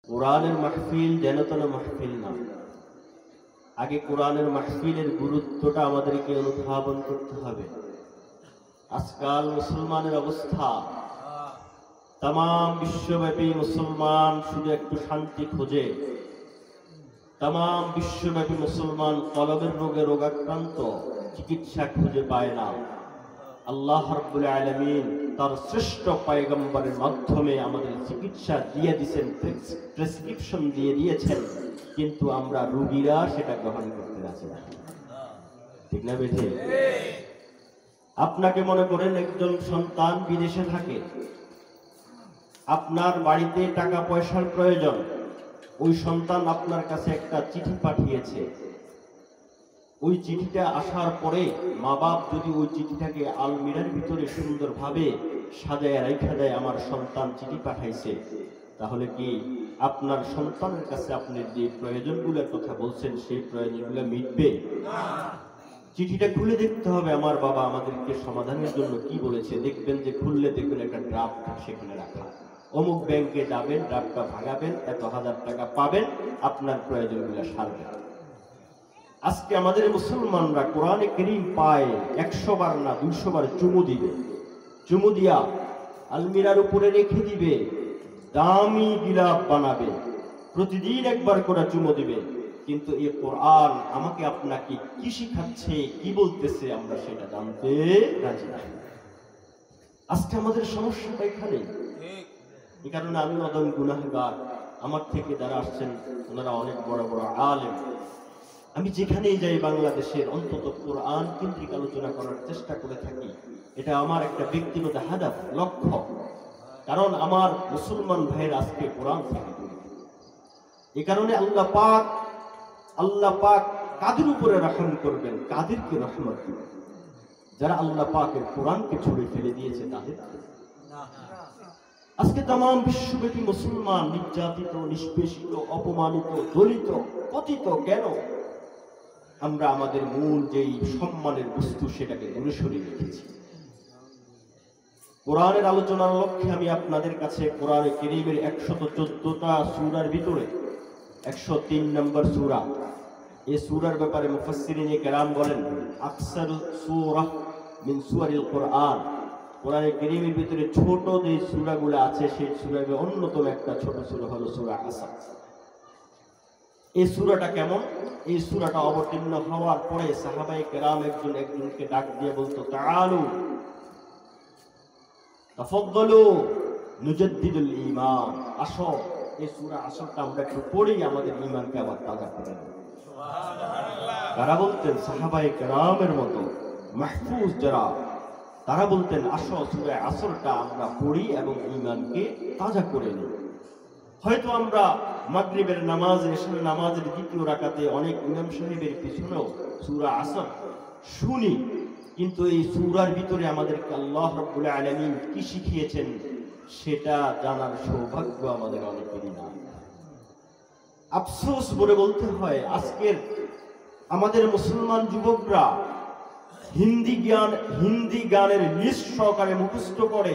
কোরআনের মাহফিল যেন তেন মাহফিল না। আগে কোরআনের মাহফিলের গুরুত্বটা আমাদেরকে অনুধাবন করতে হবে। আজকাল মুসলমানের অবস্থা, তাম বিশ্বব্যাপী মুসলমান শুধু একটু শান্তি খোঁজে। তাম বিশ্বব্যাপী মুসলমান কলবের রোগে রোগাক্রান্ত, চিকিৎসা খুঁজে পায় না। আল্লাহ রাব্বুল আলামিন তার শ্রেষ্ঠ পয়গম্বরের মাধ্যমে আমাদের চিকিৎসা দিয়ে দিয়েছেন, প্রেসক্রিপশন দিয়ে দিয়েছেন, কিন্তু আমরা রোগীরা সেটা গ্রহণ করতে রাজি না। ঠিক না বেঠে? আপনাকে মনে করেন একজন সন্তান বিদেশে থাকে, আপনার বাড়িতে টাকা পয়সার প্রয়োজন, ওই সন্তান আপনার কাছে একটা চিঠি পাঠিয়েছে। ওই চিঠিটা আসার পরে মা বাপ যদি ওই চিঠিটাকে আলমিরার ভিতরে সুন্দরভাবে সাজায় রাখা দেয়, আমার সন্তান চিঠি পাঠাইছে, তাহলে কি আপনার সন্তানের কাছে আপনি যে প্রয়োজনগুলোর কথা বলছেন সেই প্রয়োজনগুলো মিটবে? চিঠিটা খুলে দেখতে হবে, আমার বাবা আমাদেরকে সমাধানের জন্য কি বলেছে। দেখবেন যে খুললে দেখবেন একটা ড্রাফট সেখানে রাখা, অমুক ব্যাংকে যাবেন, ড্রাফটটা ভাগাবেন, এত হাজার টাকা পাবেন, আপনার প্রয়োজনগুলো সারবে। আজকে আমাদের মুসলমানরা কোরআনে কারীম পায় 100 বার না 200 বার চুমু দিবে, চুমু দিয়া আলমিরার উপরে রেখে দিবে, দামি বিলাপ বানাবে, প্রতিদিন একবার করে চুমু দিবে। কিন্তু এই কোরআন আমাকে আপনাকে কি শিখাচ্ছে, কি বলতেছে, আমরা সেটা জানতে রাজি না। আজকে আমাদের সমস্যাটা এখানে। এই কারণে আমি অদম গুনাহগার, আমার থেকে যারা আসছেন ওনারা অনেক বড় বড় আলেম। আমি যেখানেই যাই বাংলাদেশের অন্তত কোরআন কেন্দ্রিক আলোচনা করার চেষ্টা করে থাকি। এটা আমার একটা ব্যক্তিগত হাদাফ, লক্ষ্য। কারণ আমার মুসলমান ভাইয়ের আজকে কোরআন থেকে দূরে। এই কারণে আল্লাহ পাক কাদের উপরে রহম করবেন? কাদেরকে রহমত দিবেন? যারা আল্লাহ পাকের কোরআনকে ছুঁড়ে ফেলে দিয়েছে তাদের। আজকে তাম বিশ্বব্যাপী মুসলমান নির্যাতিত, নিষ্পেষিত, অপমানিত, দলিত, পতিত। কেন? আমরা আমাদের মূল যেই সম্মানের বস্তু সেটাকে দূরে সরিয়ে রেখেছি। কোরআনের আলোচনার লক্ষ্যে আমি আপনাদের কাছে কোরআনে কারীমের 114টা সূরার ভিতরে 103 নম্বর সূরা, এই সূরার ব্যাপারে মুফাসসিরিনে কেরাম বলেন আকসারু সূরাহ মিন সূরারিল কোরআন। কোরআনে কারীমের ভিতরে ছোট যে সূরাগুলো আছে সেই সূরার অন্যতম একটা ছোট সূরা হলো সূরা আসর। এই সূরাটা কেমন? এই সূরাটা অবতীর্ণ হওয়ার পরে সাহাবায়ে কেরাম একজনকে ডাক দিয়ে বলতো, তাআলু তাফাদ্দালু নুজাদ্দিদুল ঈমান, আসো এই সূরা আসরটা আমরা একটু পড়ি, আমাদের ঈমানকে আবার তাজা করে নেব। সুবহানাল্লাহ। তারা বলতেন, সাহাবায়ে কেরামের মতো মাহফুজ যারা, তারা বলতেন আসো সূরা আসরটা আমরা পড়ি এবং ঈমানকে তাজা করে নিই। হয়তো আমরা মাগরিবের নামাজে, এশার নামাজের দ্বিতীয় রাকাতে অনেক ইমাম সাহেবের পিছনেও সূরা আসর শুনি, কিন্তু এই সূরার ভিতরে আমাদেরকে আল্লাহ রাব্বুল আলামিন কি শিখিয়েছেন সেটা জানার সৌভাগ্য আমাদের অনেকেরই না। আফসোস করে বলতে হয়, আজকের আমাদের মুসলমান যুবকরা হিন্দি গানের লিস্ট সহকারে মুখস্থ করে,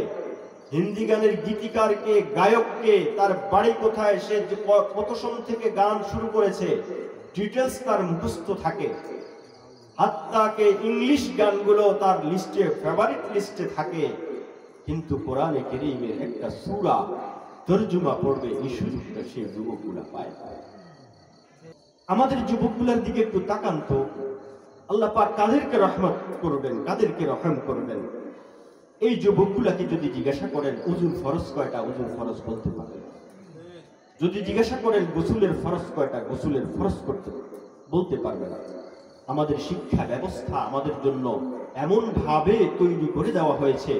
হিন্দি গানের গীতিকারকে, গায়ককে, তার বাড়ি কোথায়, সে কত সন থেকে গান শুরু করেছে, ডিটেলস তার মুখস্থ থাকে। হাত্তাকে ইংলিশ গানগুলো তার লিস্টে, ফেভারিট লিস্টে থাকে, কিন্তু কোরআনে কারীমের একটা সূরা তরজমা পড়বে এই সুযোগটা সেই যুবকগুলা পায়। আমাদের যুবকগুলোর দিকে একটু তাকান তো, আল্লাহ পাক কাদেরকে রহমত করবেন, কাদেরকে রহম করবেন। এই যুবকগুলাকে যদি জিজ্ঞাসা করেন ওযুর ফরজ কয়টা, ওযুর ফরজ বলতে পারবে। যদি জিজ্ঞাসা করেন গোসলের ফরজ কয়টা, গোসলের ফরজ করতে বলতে পারবে না। আমাদের শিক্ষা ব্যবস্থা আমাদের জন্য এমন ভাবে তৈরি করে দেওয়া হয়েছে,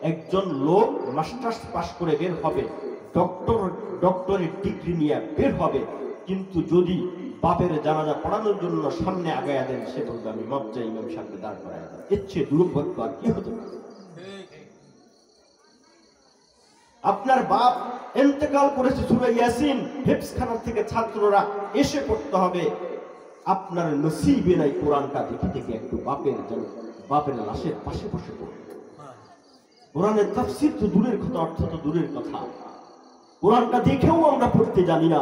একজন লোক মাস্টার্স পাস করে বের হবে, ডক্টরেট ডিগ্রি নিয়ে বের হবে, কিন্তু যদি বাপের জানাজা পড়ানোর জন্য সামনে আগায়া দেন, সে বলবে আমি মাপ চাই, ইমাম সাহেবকে দাঁড় করায় দেন। এর চেয়ে দুর্ভাগ্য আর কি হতে পারে? আপনার বাপ ইন্তেকাল করেছে, সূরা ইয়াসিন হিফজখানা থেকে ছাত্ররা এসে পড়তে হবে, আপনার নসিবে নাই কোরআনটা দেখে দেখে একটু বাপের লাশের পাশে বসে পড়বে। কোরআনের তাফসীর তো দূরের কথা, অর্থ তো দূরের কথা। কোরআনটা দেখেও আমরা পড়তে জানি না,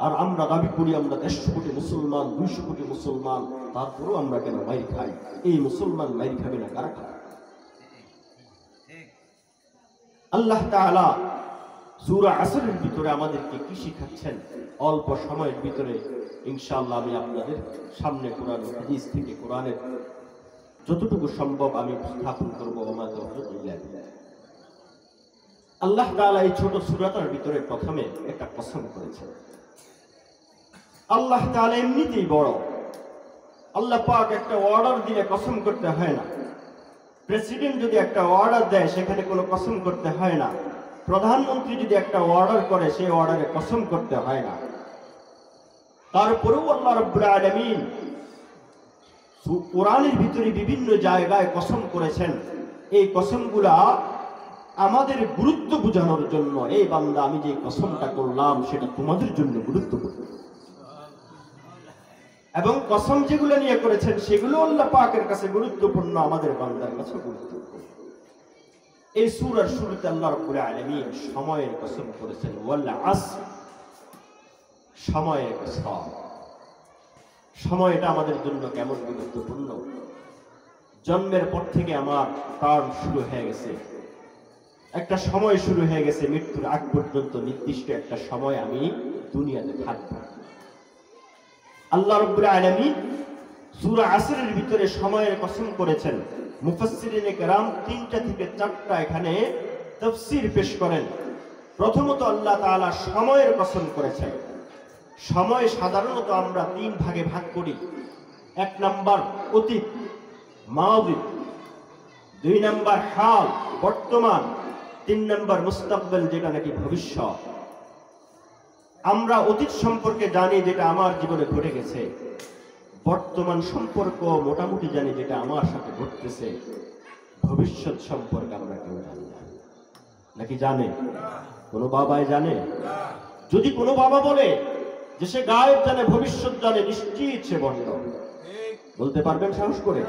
আর আমরা দাবি করি আমরা 150 কোটি মুসলমান, 200 কোটি মুসলমান, তারপরেও আমরা কেন মাইর খাই? এই মুসলমান মাইর খাবে না কারা খায়? আল্লাহ তাআলা সূরা আসরের ভিতরে আমাদেরকে কি শিখাচ্ছেন অল্প সময়ের ভিতরে ইনশাআল্লাহ আমি আপনাদের সামনে কোরআন হাদিস থেকে কোরআনের যতটুকু সম্ভব আমি উপস্থাপন করব। আল্লাহ তাআলা এই ছোট সূরাটার ভিতরে প্রথমে একটা কসম করেছেন। আল্লাহ তাআলা এমনিতেই বড়। আল্লাহ পাক একটা অর্ডার দিলে কসম করতে হয় না। প্রেসিডেন্ট যদি একটা অর্ডার দেয় সেখানে কোনো কসম করতে হয় না। প্রধানমন্ত্রী যদি একটা অর্ডার করে সেই অর্ডারে কসম করতে হয় না। তারপরেও আল্লাহ রাব্বুল আলামিন কোরআনের ভিতরে বিভিন্ন জায়গায় কসম করেছেন। এই কসমগুলা আমাদের গুরুত্ব বোঝানোর জন্য, এই বান্দা আমি যে কসমটা করলাম সেটা তোমাদের জন্য গুরুত্বপূর্ণ, এবং কসম যেগুলো নিয়ে করেছেন সেগুলো আল্লাহ পাকের কাছে গুরুত্বপূর্ণ, আমাদের বান্দার কাছে গুরুত্বপূর্ণ। এই সূরার শুরুতে আল্লাহ রাব্বুল আলামিন সময়ের কসম করেছেন, ওয়াল আসর, সময়ের কসম। সময়টা আমাদের জন্য কেমন গুরুত্বপূর্ণ। জন্মের পর থেকে আমার টার্ম শুরু হয়ে গেছে, একটা সময় শুরু হয়ে গেছে, মৃত্যুর আগ পর্যন্ত নির্দিষ্ট একটা সময় আমি দুনিয়াতে থাকবো। আল্লাহ রাব্বুল আলামিন সূরা আসরের ভিতরে সময়ের কসম করেছেন। মুফাসসিরিনে কেরাম 3টা থেকে 4টা এখানে তাফসীর পেশ করেন। প্রথমত আল্লাহ তাআলা সময়ের কসম করেছেন। সময় সাধারণত আমরা 3 ভাগে ভাগ করি। 1 নাম্বার অতীত, মাদি, 2 নাম্বার হাল, বর্তমান, 3 নাম্বার মুস্তাকবিল, যেটা নাকি ভবিষ্যৎ। আমরা অতীত সম্পর্কে জানি যেটা আমার জীবনে ঘটে গেছে, বর্তমান সম্পর্ক মোটামুটি জানি যেটা আমার সাথে ঘটতেছে, ভবিষ্যৎ সম্পর্কে আমরা কেউ জানি না। নাকি জানে? কোনো বাবাই জানে? যদি কোনো বাবা বলে যে সে গায়েব জানে, ভবিষ্যৎ জানে, নিশ্চিত সে বন্ধ। বলতে পারবেন সাহস করে?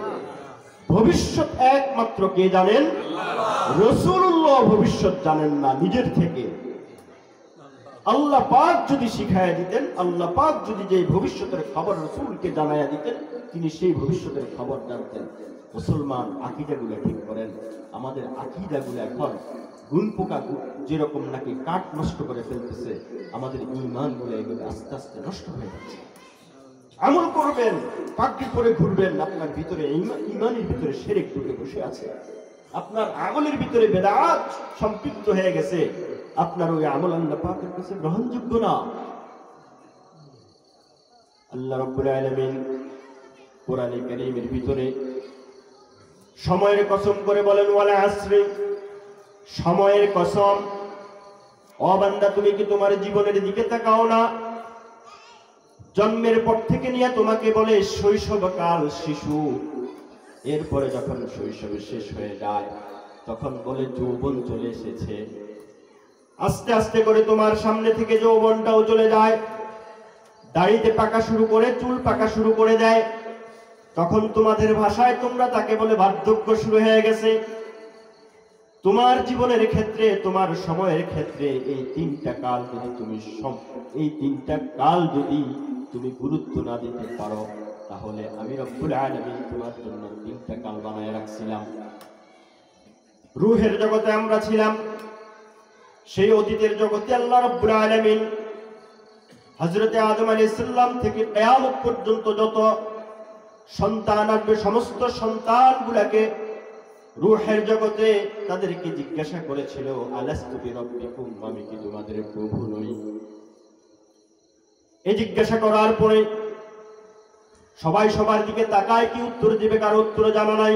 ভবিষ্যৎ একমাত্র কে জানেন? রাসূলুল্লাহ ভবিষ্যৎ জানেন না নিজের থেকে। আল্লাহ পাক যদি শিখাইয়া দিতেন, আল্লাহ পাক যদি যে ভবিষ্যতের খবর রাসূলকে জানাইয়া দিতেন, তিনি সেই ভবিষ্যতের খবর জানতেন। মুসলমান আকীদাগুলো ঠিক করেন। আমাদের আকীদাগুলো এখন গুণ পোকা যেরকম নাকি কাঠ নষ্ট করে ফেলতেছে, আমাদের ঈমানগুলো এগুলো আস্তে আস্তে নষ্ট হয়ে যাচ্ছে। আমল করবেন, পাগড়ি পরে ঘুরবেন, আপনার ভিতরে ঈমানের ভিতরে শিরক ঢুকে বসে আছে, আপনার আমলের ভিতরে বেদাত সম্পৃক্ত হয়ে গেছে, আপনার ওই আমল আল্লাহ পাকের কাছে গ্রহণযোগ্য না। আল্লাহ রাব্বুল আলামিন কোরআনে কারীমের ভিতরে সময়ের কসম করে বলেন, ওয়াল আসরি, সময়ের কসম। ও বান্দা, তুমি কি তোমার জীবনের দিকে তাকাও না? জন্মের পর থেকে নিয়ে তোমাকে বলে শৈশবকাল, শিশু, এরপরে যখন শৈশব শেষ হয়ে যায় তখন বলে যৌবন চলে এসেছে। আস্তে আস্তে করে তোমার সামনে থেকে যৌবনটাও চলে যায়, দাড়িতে পাকা শুরু করে, চুল পাকা শুরু করে দেয়। তখন তোমাদের ভাষায় তোমরা তাকে বলে বার্ধক্য শুরু হয়ে গেছে। তোমার জীবনের ক্ষেত্রে, তোমার সময়ের ক্ষেত্রে এই 3টা কাল যদি তুমি এই 3টা কাল যদি তুমি গুরুত্ব না দিতে পারো, তাহলে আমি রব্বুল আলামিন তোমার জন্য 3টা কাল বানায় রাখছিলাম। রূহের জগতে আমরা ছিলাম, সেই অতীতের জগতে আল্লাহ রব্বুল আলামিন হযরতে আদম আলাইহিস সালাম থেকে কিয়ামত পর্যন্ত যত সন্তান আসবে, সমস্ত সন্তানগুলোকে রূহের জগতে তাদেরকে জিজ্ঞাসা করেছিল, আলাস্তু বিরাব্বিকুম, আমি কি তোমাদের প্রভু নই? এই জিজ্ঞাসা করার পরে সবাই সবার দিকে তাকায়, কি উত্তর দিবে কারো উত্তর জানা নাই।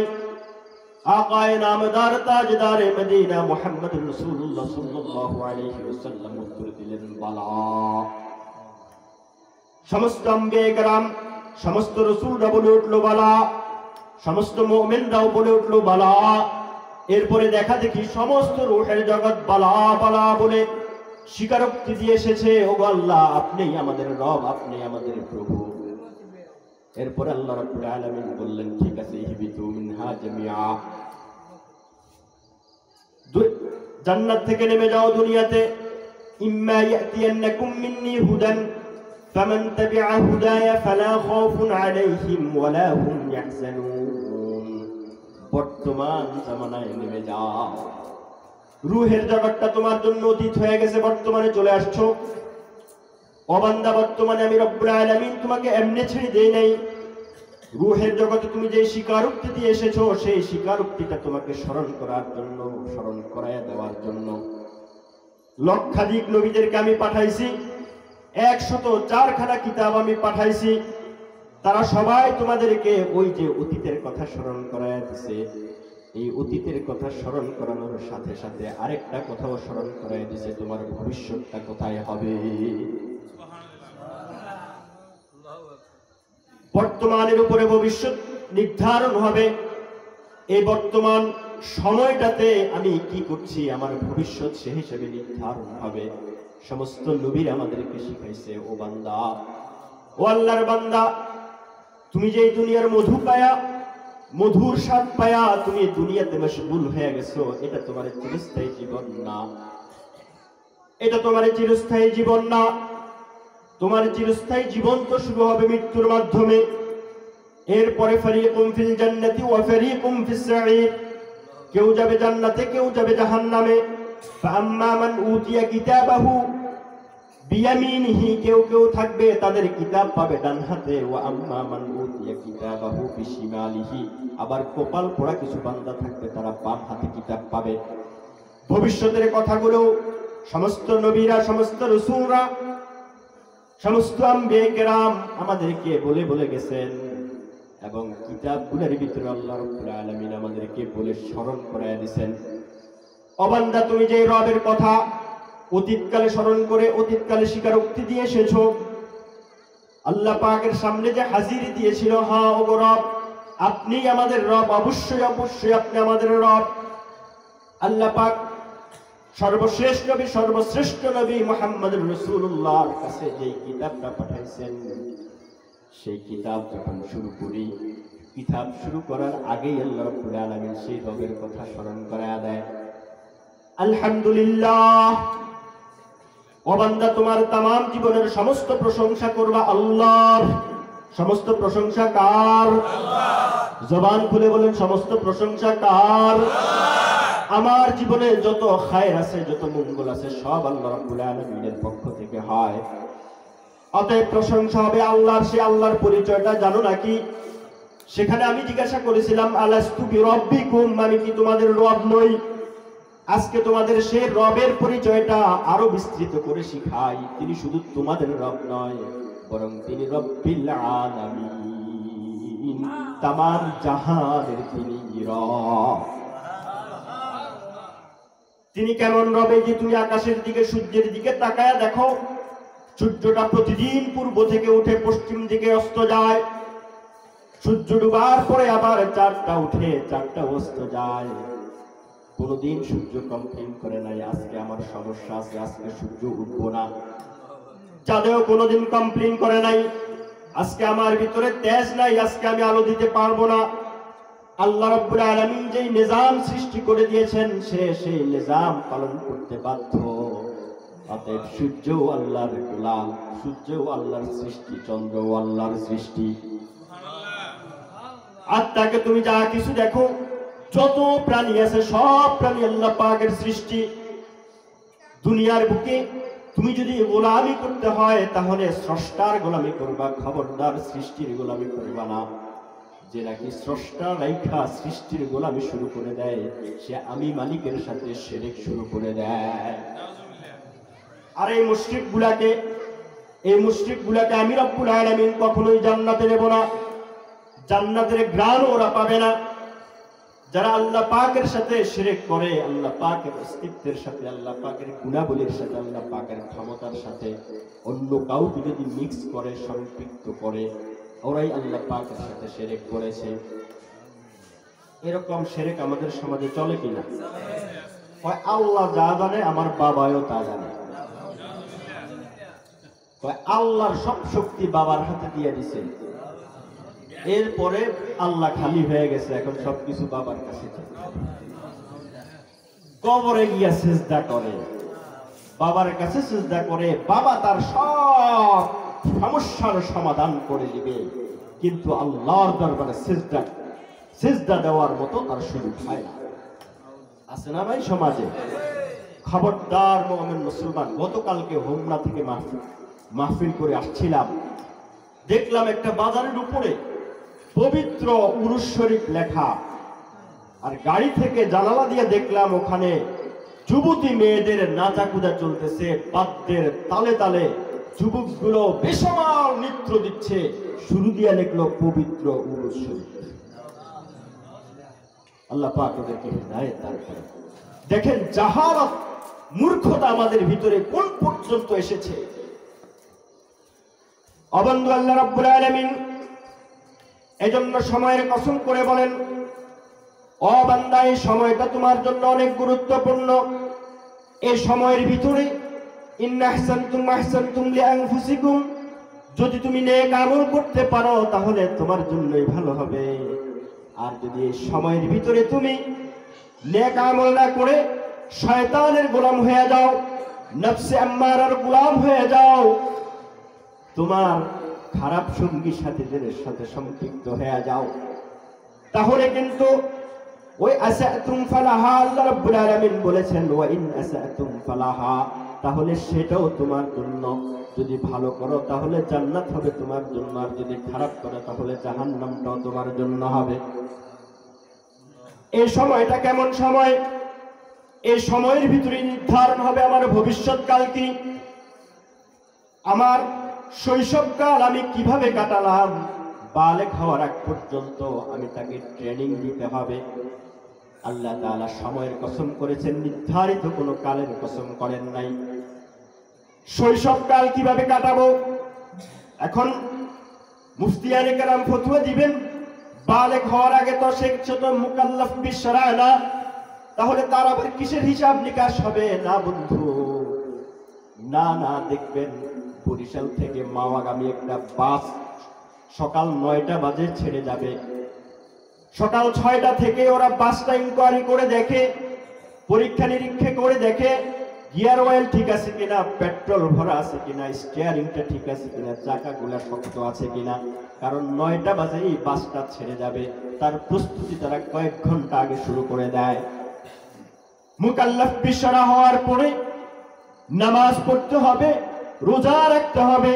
আকায়ে নামদার তাজদারে মদিনা মুহাম্মদুর রাসূলুল্লাহ সাল্লাল্লাহু আলাইহি ওয়াসাল্লাম উত্তর দিলেন, বালা। সমস্ত আম্বিয়া কেরাম, সমস্ত রাসূলরা বলে উঠলো বালা, সমস্ত মুমিনরাও বলে উঠলো বালা। এরপরে দেখা দেখি সমস্ত রূহের জগৎ বালা বালা বলে স্বীকারোক্তি দিয়ে এসেছে, ও আল্লাহ আপনিই আমাদের রব, আপনি আমাদের প্রভু। এরপরে আল্লাহ রাব্বুল আলামিন বললেন, ঠিক আছে, ইহবিতু মিনহা জামিআ, জান্নাত থেকে নেমে যাও দুনিয়াতে। ইম্মা ইয়াতিয়ান্নাকুম মিন্নী হুদান ফামান তাবিআ হুদায়া ফালা খাউফুন আলাইহিম ওয়ালা হুম ইয়াহজানুন। বর্তমান জামানায় নেমে যাও, রূহের জগৎটা তোমার জন্য অতীত হয়ে গেছে, বর্তমানে চলে আসছো। ও বান্দা, বর্তমানে আমি রব্বুল আলামিন তোমাকে এমনি ছেড়ে দেই নাই। রূহের জগতে তুমি যে স্বীকারোক্তি দিয়ে এসেছো, সেই স্বীকারোক্তিটা তোমাকে স্মরণ করার জন্য, স্মরণ করাইয়া দেওয়ার জন্য লক্ষাধিক নবীদেরকে আমি পাঠাইছি, 104খানা কিতাব আমি পাঠাইছি। তারা সবাই তোমাদেরকে ওই যে অতীতের কথা স্মরণ করাইয়া দিছে। এই অতীতের কথা স্মরণ করানোর সাথে সাথে আরেকটা কথাও স্মরণ করাইয়া দিছে, তোমার ভবিষ্যৎটা কোথায় হবে। বর্তমানের উপরে ভবিষ্যৎ নির্ধারণ হবে। এই বর্তমান সময়টাতে আমি কি করছি, আমার ভবিষ্যৎ সে হিসেবে নির্ধারণ হবে। সমস্ত নবীর আমাদেরকে শিখাইছে, ও বান্দা, ও আল্লাহর বান্দা, তুমি যে দুনিয়ার মধু পায়া, মধুর স্বাদ পায়া তুমি দুনিয়াতে মশগুল হয়ে গেছো, এটা তোমার চিরস্থায়ী জীবন না। এটা তোমার চিরস্থায়ী জীবন না। তোমার চিরস্থায়ী জীবন তো শুরু হবে মৃত্যুর মাধ্যমে। এরপরে ফারিকুম ফিল জান্নাতি ওয়া ফারিকুম ফিস সাঈর, কেউ যাবে জান্নাতে, কেউ যাবে জাহান্নামে। ফাআম্মা মান উতিয়া কিতাবাহু বিয়ামিনিহি, কেউ কেউ থাকবে তাদের কিতাব পাবে ডান হাতে। ওয়া আম্মা মান উতিয়া কিতাবাহু বিশিমালিহি, আবার কপাল পোড়া কিছু বান্দা থাকবে, তারা বাম হাতে কিতাব পাবে। ভবিষ্যতের কথাগুলো সমস্ত নবীরা, সমস্ত রাসূলরা, সমস্ত আম্বিয়া কেরাম আমাদেরকে বলে বলে গেছেন, এবং কিতাবগুলোর ভিতরে আল্লাহ রাব্বুল আলামিন আমাদেরকে বলে স্মরণ করায়া দিয়েছেন। ও বান্দা, তুমি যে রবের কথা অতীতকালে স্মরণ করে অতীতকালে স্বীকারোক্তি দিয়ে এসেছো, আল্লাহ পাকের সামনে যে হাজিরি দিয়েছিল, হ্যাঁ ওগো রব, আপনি আমাদের রব, অবশ্যই অবশ্যই আপনি আমাদের রব। আল্লাহ পাক সর্বশ্রেষ্ঠ নবী, সর্বশ্রেষ্ঠ নবী মুহাম্মদুর রাসূলুল্লাহর কাছে যে কিতাবটা পাঠাইছেন, সেই কিতাব যখন শুরু করি, কিতাব শুরু করার আগেই আল্লাহ রাব্বুল আলামিন সেই রবের কথা স্মরণ করায়া দেয়। আলহামদুলিল্লাহ। ও বান্দা, তোমার তামাম জীবনের সমস্ত প্রশংসা করবা আল্লাহর। সমস্ত প্রশংসা কার? আল্লাহ। জবান খুলে বলেন, সমস্ত প্রশংসা কার? আমার জীবনে যত খায়ের আছে, যত মঙ্গল আছে, সব আল্লাহ রাব্বুল আলামিনের পক্ষ থেকে হয়। অতএব প্রশংসা হবে আল্লাহর। সে আল্লাহর পরিচয়টা জানো নাকি? সেখানে আমি জিজ্ঞাসা করেছিলাম, আলাস্তু বিরাব্বিকুম, আমি কি তোমাদের রব নই? আজকে তোমাদের সে রবের পরিচয়টা আরো বিস্তৃত করে শিখাই। তিনি শুধু তোমাদের রব নয়, বরং তিনি রব্বিল আলামিন, তামাম জাহানের তিনি রব। তিনি কেমন রবে? যে তুমি আকাশের দিকে, সূর্যের দিকে তাকায়া দেখো, সূর্যটা প্রতিদিন পূর্ব থেকে উঠে পশ্চিম দিকে অস্ত যায়। সূর্য ডুবার পরে আবার 4টা উঠে 4টা অস্ত যায়। কোনদিন সূর্য কমপ্লেইন করে নাই, আজকে আমার সমস্যা আছে, আজকে সূর্য উঠবো না। চাঁদেও কোনদিন কমপ্লেইন করে নাই, আজকে আমার ভিতরে তেজ নাই, আজকে আমি আলো দিতে পারবো না। আল্লাহ রাব্বুল আলামিন যেই নিজাম সৃষ্টি করে দিয়েছেন, সে সেই নিজাম পালন করতে বাধ্য। অতএব সূর্যও আল্লাহর গোলাম, সূর্যও আল্লাহর সৃষ্টি, চন্দ্রও আল্লাহর সৃষ্টি। আত্মাকে তুমি যা কিছু দেখো, যত প্রাণী আছে, সব প্রাণী আল্লাহ পাকের সৃষ্টি। দুনিয়ার বুকে তুমি যদি গোলামি করতে হয়, তাহলে স্রষ্টার গোলামি করবা, খবরদার সৃষ্টির গোলামি করবা না। যে নাকি স্রষ্টা রাইখা সৃষ্টির গোলামি শুরু করে দেয়, সে আমি মালিকের সাথে শিরক শুরু করে দেয়। আর এই মুশরিকগুলাকে আমি রব্বুল আলামিন কখনোই জান্নাতে নেব না। জান্নাতের ঘ্রাণ ওরা পাবে না। যারা আল্লাহ পাকের সাথে শিরক করে, আল্লাহ পাকের অস্তিত্বের সাথে, আল্লাহ পাকের গুণাবলীর সাথে, আল্লাহ পাকের ক্ষমতার সাথে অন্য কাউকে যদি মিক্স করে, সম্পৃক্ত করে, ওরাই আল্লাহ পাকের সাথে শিরক করেছে। এরকম শিরক আমাদের সমাজে চলে কিনা? আল্লাহ যা জানে, আমার বাবাও তা জানে। আল্লাহর সব শক্তি বাবার হাতে দিয়ে দিছে, এরপরে আল্লাহ খালি হয়ে গেছে, এখন সবকিছু বাবার কাছে। কবরে গিয়া সিজদা করে, বাবার কাছে সিজদা করে, বাবা তার সব সমস্যার সমাধান করে দিবে, কিন্তু আল্লাহর দরবারে সিজদা দেওয়ার মতো তার সুযোগ হয় না। আছে না ভাই সমাজে? খবরদার মুমিন মুসলমান। গতকালকে হোমনা থেকে মাহফিল করে আসছিলাম, দেখলাম একটা বাজারের উপরে পবিত্র উরুস শরীফ লেখা, আর গাড়ি থেকে জানালা দিয়ে দেখলাম ওখানে যুবতী মেয়েদের নাচাকুদা চলতেছে, বাদ্যের তালে তালে যুবকগুলো বেসামাল নৃত্য দিচ্ছে, শুরু দিয়ে লিখলো পবিত্র উরুস শরীফ। আল্লাহ পাক ওদেরকে হিদায়াত দান করেন। দেখেন জাহালত, মূর্খতা আমাদের ভিতরে কোন পর্যন্ত এসেছে। অবন্ধু আল্লাহ রাব্বুল আলামিন এজন্য সময়ের কসম করে বলেন, ও বান্দা, এই সময়টা তোমার জন্য অনেক গুরুত্বপূর্ণ। এই সময়ের ভিতরে ইন্না আহসানতুম আহসানতুম লিআনফুসিকুম, যদি তুমি নেক আমল করতে পারো তাহলে তোমার জন্যই ভালো হবে। আর যদি এই সময়ের ভিতরে তুমি নেক আমল না করে শয়তানের গোলাম হয়ে যাও, নফসে আম্মারার গোলাম হয়ে যাও, তোমার খারাপ সঙ্গীর সাথে সম্পৃক্ত হয়ে যাও, তাহলে কিন্তু ওই আসাতুম ফালাহা, আল্লাহ রাব্বুল আলামিন বলেছেন ওয়া ইন আসাতুম ফালাহা, তাহলে সেটাও তোমার জন্য। যদি ভালো করো তাহলে জান্নাত হবে তোমার জন্য, আর যদি খারাপ করো তাহলে জাহান্নামটাও তোমার জন্য হবে। এই সময়টা কেমন সময়? এই সময়ের ভিতরে নির্ধারণ হবে আমার ভবিষ্যৎকাল কি, আমার শৈশবকাল আমি কিভাবে কাটালাম, বালেগ হওয়ার আগ পর্যন্ত আমি তাকে ট্রেনিং দিতে হবে। আল্লাহ তাআলা সময়ের কসম করেছেন, নির্ধারিত কোনো কালের কসম করেন নাই। শৈশবকাল কিভাবে কাটাবো? এখন মুফতিয়ানে কেরাম ফতোয়া দিবেন, বালেগ হওয়ার আগে তো সে তো মুকাল্লাফ বিশরা'a না, তাহলে তার আবার কিসের হিসাব নিকাশ হবে? না বন্ধু, না না, দেখবেন বরিশাল থেকে মাওয়াগামী একটা বাস সকাল ৯টা বাজে ছেড়ে যাবে। সকাল ৬টা থেকে ওরা বাসটা ইনকোয়ারি করে দেখে, পরীক্ষা নিরীক্ষা করে দেখে গিয়ার অয়েল ঠিক আছে কিনা, পেট্রোল ভরা আছে কিনা, স্টিয়ারিংটা ঠিক আছে কিনা, চাকাগুলা শক্ত আছে কিনা। কারণ ৯টা বাজে এই বাসটা ছেড়ে যাবে, তার প্রস্তুতি তারা কয়েক ঘন্টা আগে শুরু করে দেয়। মুকাল্লাফ বিশরা হওয়ার পরে নামাজ পড়তে হবে, রোজা রাখতে হবে,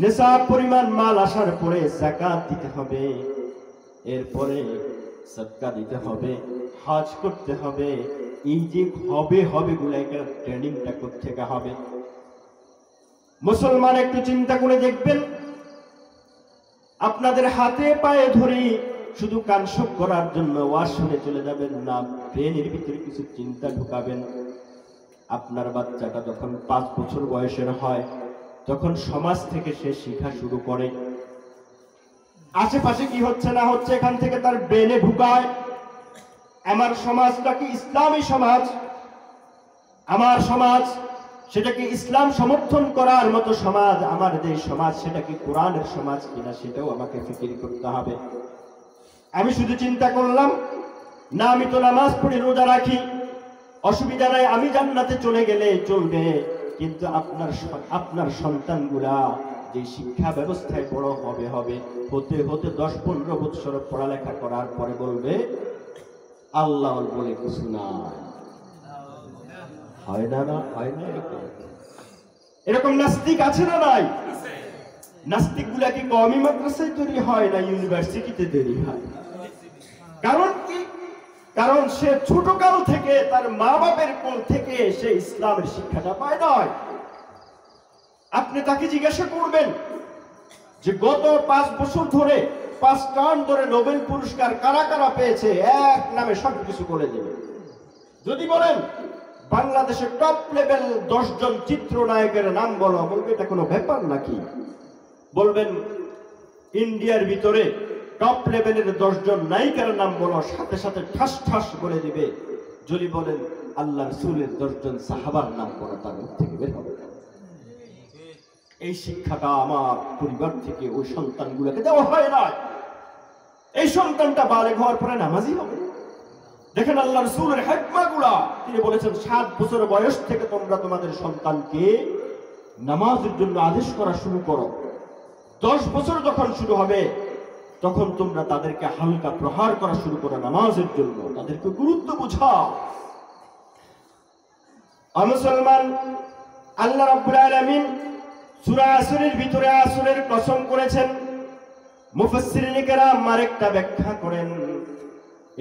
নিসাব পরিমাণ মাল আসার পরে যাকাত দিতে হবে, এরপরে সাদকা দিতে হবে, হজ করতে হবে। এই যে হবে গুলাইকার ট্রেনিংটা করতে হবে। মুসলমান একটু চিন্তা করে দেখবেন, আপনাদের হাতে পায়ে ধরে শুধু কানসব করার জন্য ওয়াজ শুনে চলে যাবেন না, ব্রেনের ভিতরে কিছু চিন্তা ঢুকাবেন। আপনার বাচ্চাটা যখন 5 বছর বয়সের হয়, তখন সমাজ থেকে সে শিক্ষা শুরু করে, আশেপাশে কি হচ্ছে না হচ্ছে এখান থেকে তার ব্রেনে ঢুকায়। আমার সমাজটা কি ইসলামী সমাজ? আমার সমাজ সেটা কি ইসলাম সমর্থন করার মতো সমাজ? আমার যে সমাজ সেটা কি কোরআনের সমাজ কিনা, সেটাও আমাকে ফিকির করতে হবে। আমি শুধু চিন্তা করলাম না, আমি তো নামাজ পড়ি, রোজা রাখি, অসুবিধা নাই, আমি জান্নাতে চলে গেলে চলবে, কিন্তু আপনার সন্তানগুলা যে শিক্ষা ব্যবস্থায় বড় হবে হতে 10-15 বছর পড়ালেখা করার পরে বলবে আল্লাহ বলে কিছু না। হয় না? হয় না? এরকম নাস্তিক আছে না নাই? নাস্তিক গুলা কি কওমি মাদ্রাসায় তৈরি হয় না ইউনিভার্সিটিতে তৈরি হয়? কারণ কি? কারণ সে ছোটকাল থেকে তার মা বাপের কোল থেকে সে ইসলামের শিক্ষাটা পায় নয়। আপনি তাকে জিজ্ঞাসা করবেন যে গত 5 বছর ধরে 5 টার্ম ধরে নোবেল পুরস্কার কারা কারা পেয়েছে, এক নামে সবকিছু বলে দেবে। যদি বলেন বাংলাদেশের টপ লেভেল 10 জন চিত্রনায়কের নাম বলো, বলবে এটা কোনো ব্যাপার নাকি? বলবেন ইন্ডিয়ার ভিতরে টপ লেভেলের 10 জন নায়িকার নাম বলো, সাথে সাথে ঠাস ঠাস বলে দিবে। যদি বলেন আল্লাহ রাসূলের 10 জন সাহাবার নাম বলো, তার মুখ থেকে বের হবে। এই শিক্ষাটা আমার পরিবার থেকে ওই সন্তানগুলোকে দেওয়া হয় না। এই সন্তানটা বালেগ হওয়ার পরে নামাজি হবে, দেখেন আল্লাহ রাসূলের হিকমাগুলা, তিনি বলেছেন 7 বছর বয়স থেকে তোমরা তোমাদের সন্তানকে নামাজের জন্য আদেশ করা শুরু করো। 10 বছর যখন শুরু হবে তখন তোমরা তাদেরকে হালকা প্রহার করা শুরু করো নামাজের জন্য, তাদেরকে গুরুত্ব বোঝাও। মুসলমান, আল্লাহ রাব্বুল আলামিন সূরা আসরের ভিতরে আসরের কসম করেছেন। মুফাসসিরিন কেরাম আরেকটা ব্যাখ্যা করেন,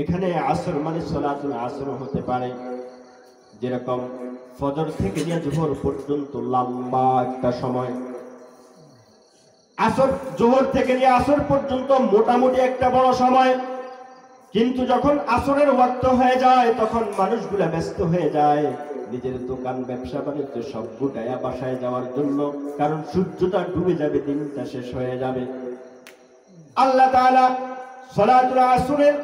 এখানে আসর মানে সালাতুল আসর হতে পারে, যেরকম ফজর থেকে নিয়ে জোহর পর্যন্ত লম্বা একটা সময়, আসর জোহর থেকে নিয়ে আসর পর্যন্ত মোটামুটি একটা বড় সময়। কিন্তু যখন আসরের ওয়াক্ত হয়ে যায় তখন মানুষগুলা ব্যস্ত হয়ে যায় নিজের দোকান ব্যবসা বাণিজ্য সব গুটায়া বাসায় যাওয়ার জন্য, কারণ সূর্যটা ডুবে যাবে, দিনটা শেষ হয়ে যাবে। আল্লাহ তাআলা সালাতুল আসরের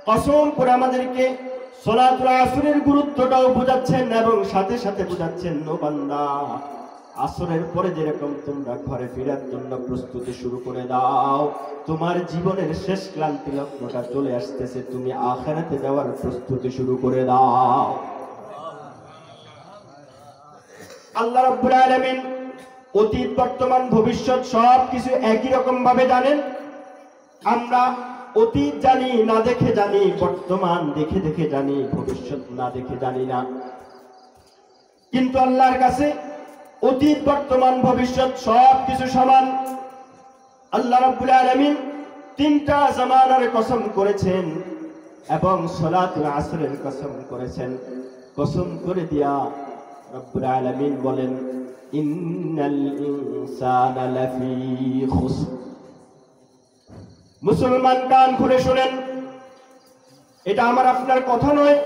কসম করে আমাদেরকে সালাতুল আসরের গুরুত্বটাও বোঝাচ্ছেন এবং সাথে সাথে বোঝাচ্ছেন, ও বান্দা, আসরের পরে যেরকম তোমরা ঘরে ফেরার জন্য প্রস্তুতি শুরু করে দাও, তোমার জীবনের শেষ ক্লান্তি লগ্নটা চলে আসতেছে, তুমি আখিরাতে যাওয়ার প্রস্তুতি শুরু করে দাও। আল্লাহ রাব্বুল আলামিন অতীত বর্তমান ভবিষ্যৎ সবকিছু একই রকম ভাবে জানেন। আমরা অতীত জানি না দেখে জানি, বর্তমান দেখে দেখে জানি, ভবিষ্যৎ না দেখে জানি না। কিন্তু আল্লাহর কাছে অতীত বর্তমান ভবিষ্যৎ সবকিছু সমান। আল্লাহ রাব্বুল আলামিন 3টা জামানার কসম করেছেন এবং সালাতুল আসরের কসম করেছেন। কসম করে দিয়া রব্বুল আলামিন বলেন, ইন্নাল ইনসানা লাফি খুসর। মুসলমান কান খুলে শুনেন, এটা আমার আপনার কথা নয়,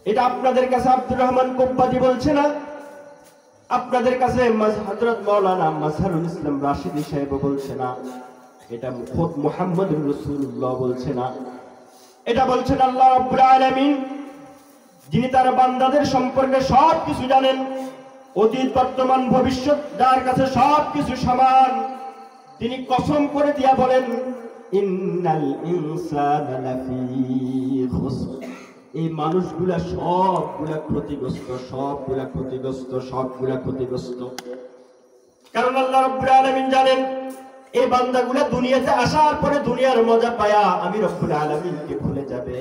এটা আপনাদের কাছে আব্দুর রহমান কোব্বাদি বলছে না, আপনাদের কাছে হযরত মাওলানা মাজহারুল ইসলাম রাশিদী সাহেব বলছে না, এটা খোদ মুহাম্মদুর রাসূলুল্লাহ বলছে না, এটা বলছেন আল্লাহ রাব্বুল আলামিন, যিনি তার বান্দাদের সম্পর্কে সবকিছু জানেন, অতীত বর্তমান ভবিষ্যৎ যার কাছে সবকিছু সমান। তিনি কসম করে দিয়া বলেন, ইন্নাল ইনসানা লাফি খুসর। এই মানুষগুলা সবগুলা ক্ষতিগ্রস্ত, সবগুলা ক্ষতিগ্রস্ত, সবগুলা ক্ষতিগ্রস্ত। কারণ আল্লাহ রাব্বুল আলামিন জানেন এই বান্দাগুলা দুনিয়াতে আসার পরে দুনিয়ার মজা পায়া আমি রব্বুল আলামিনকে ভুলে যাবে,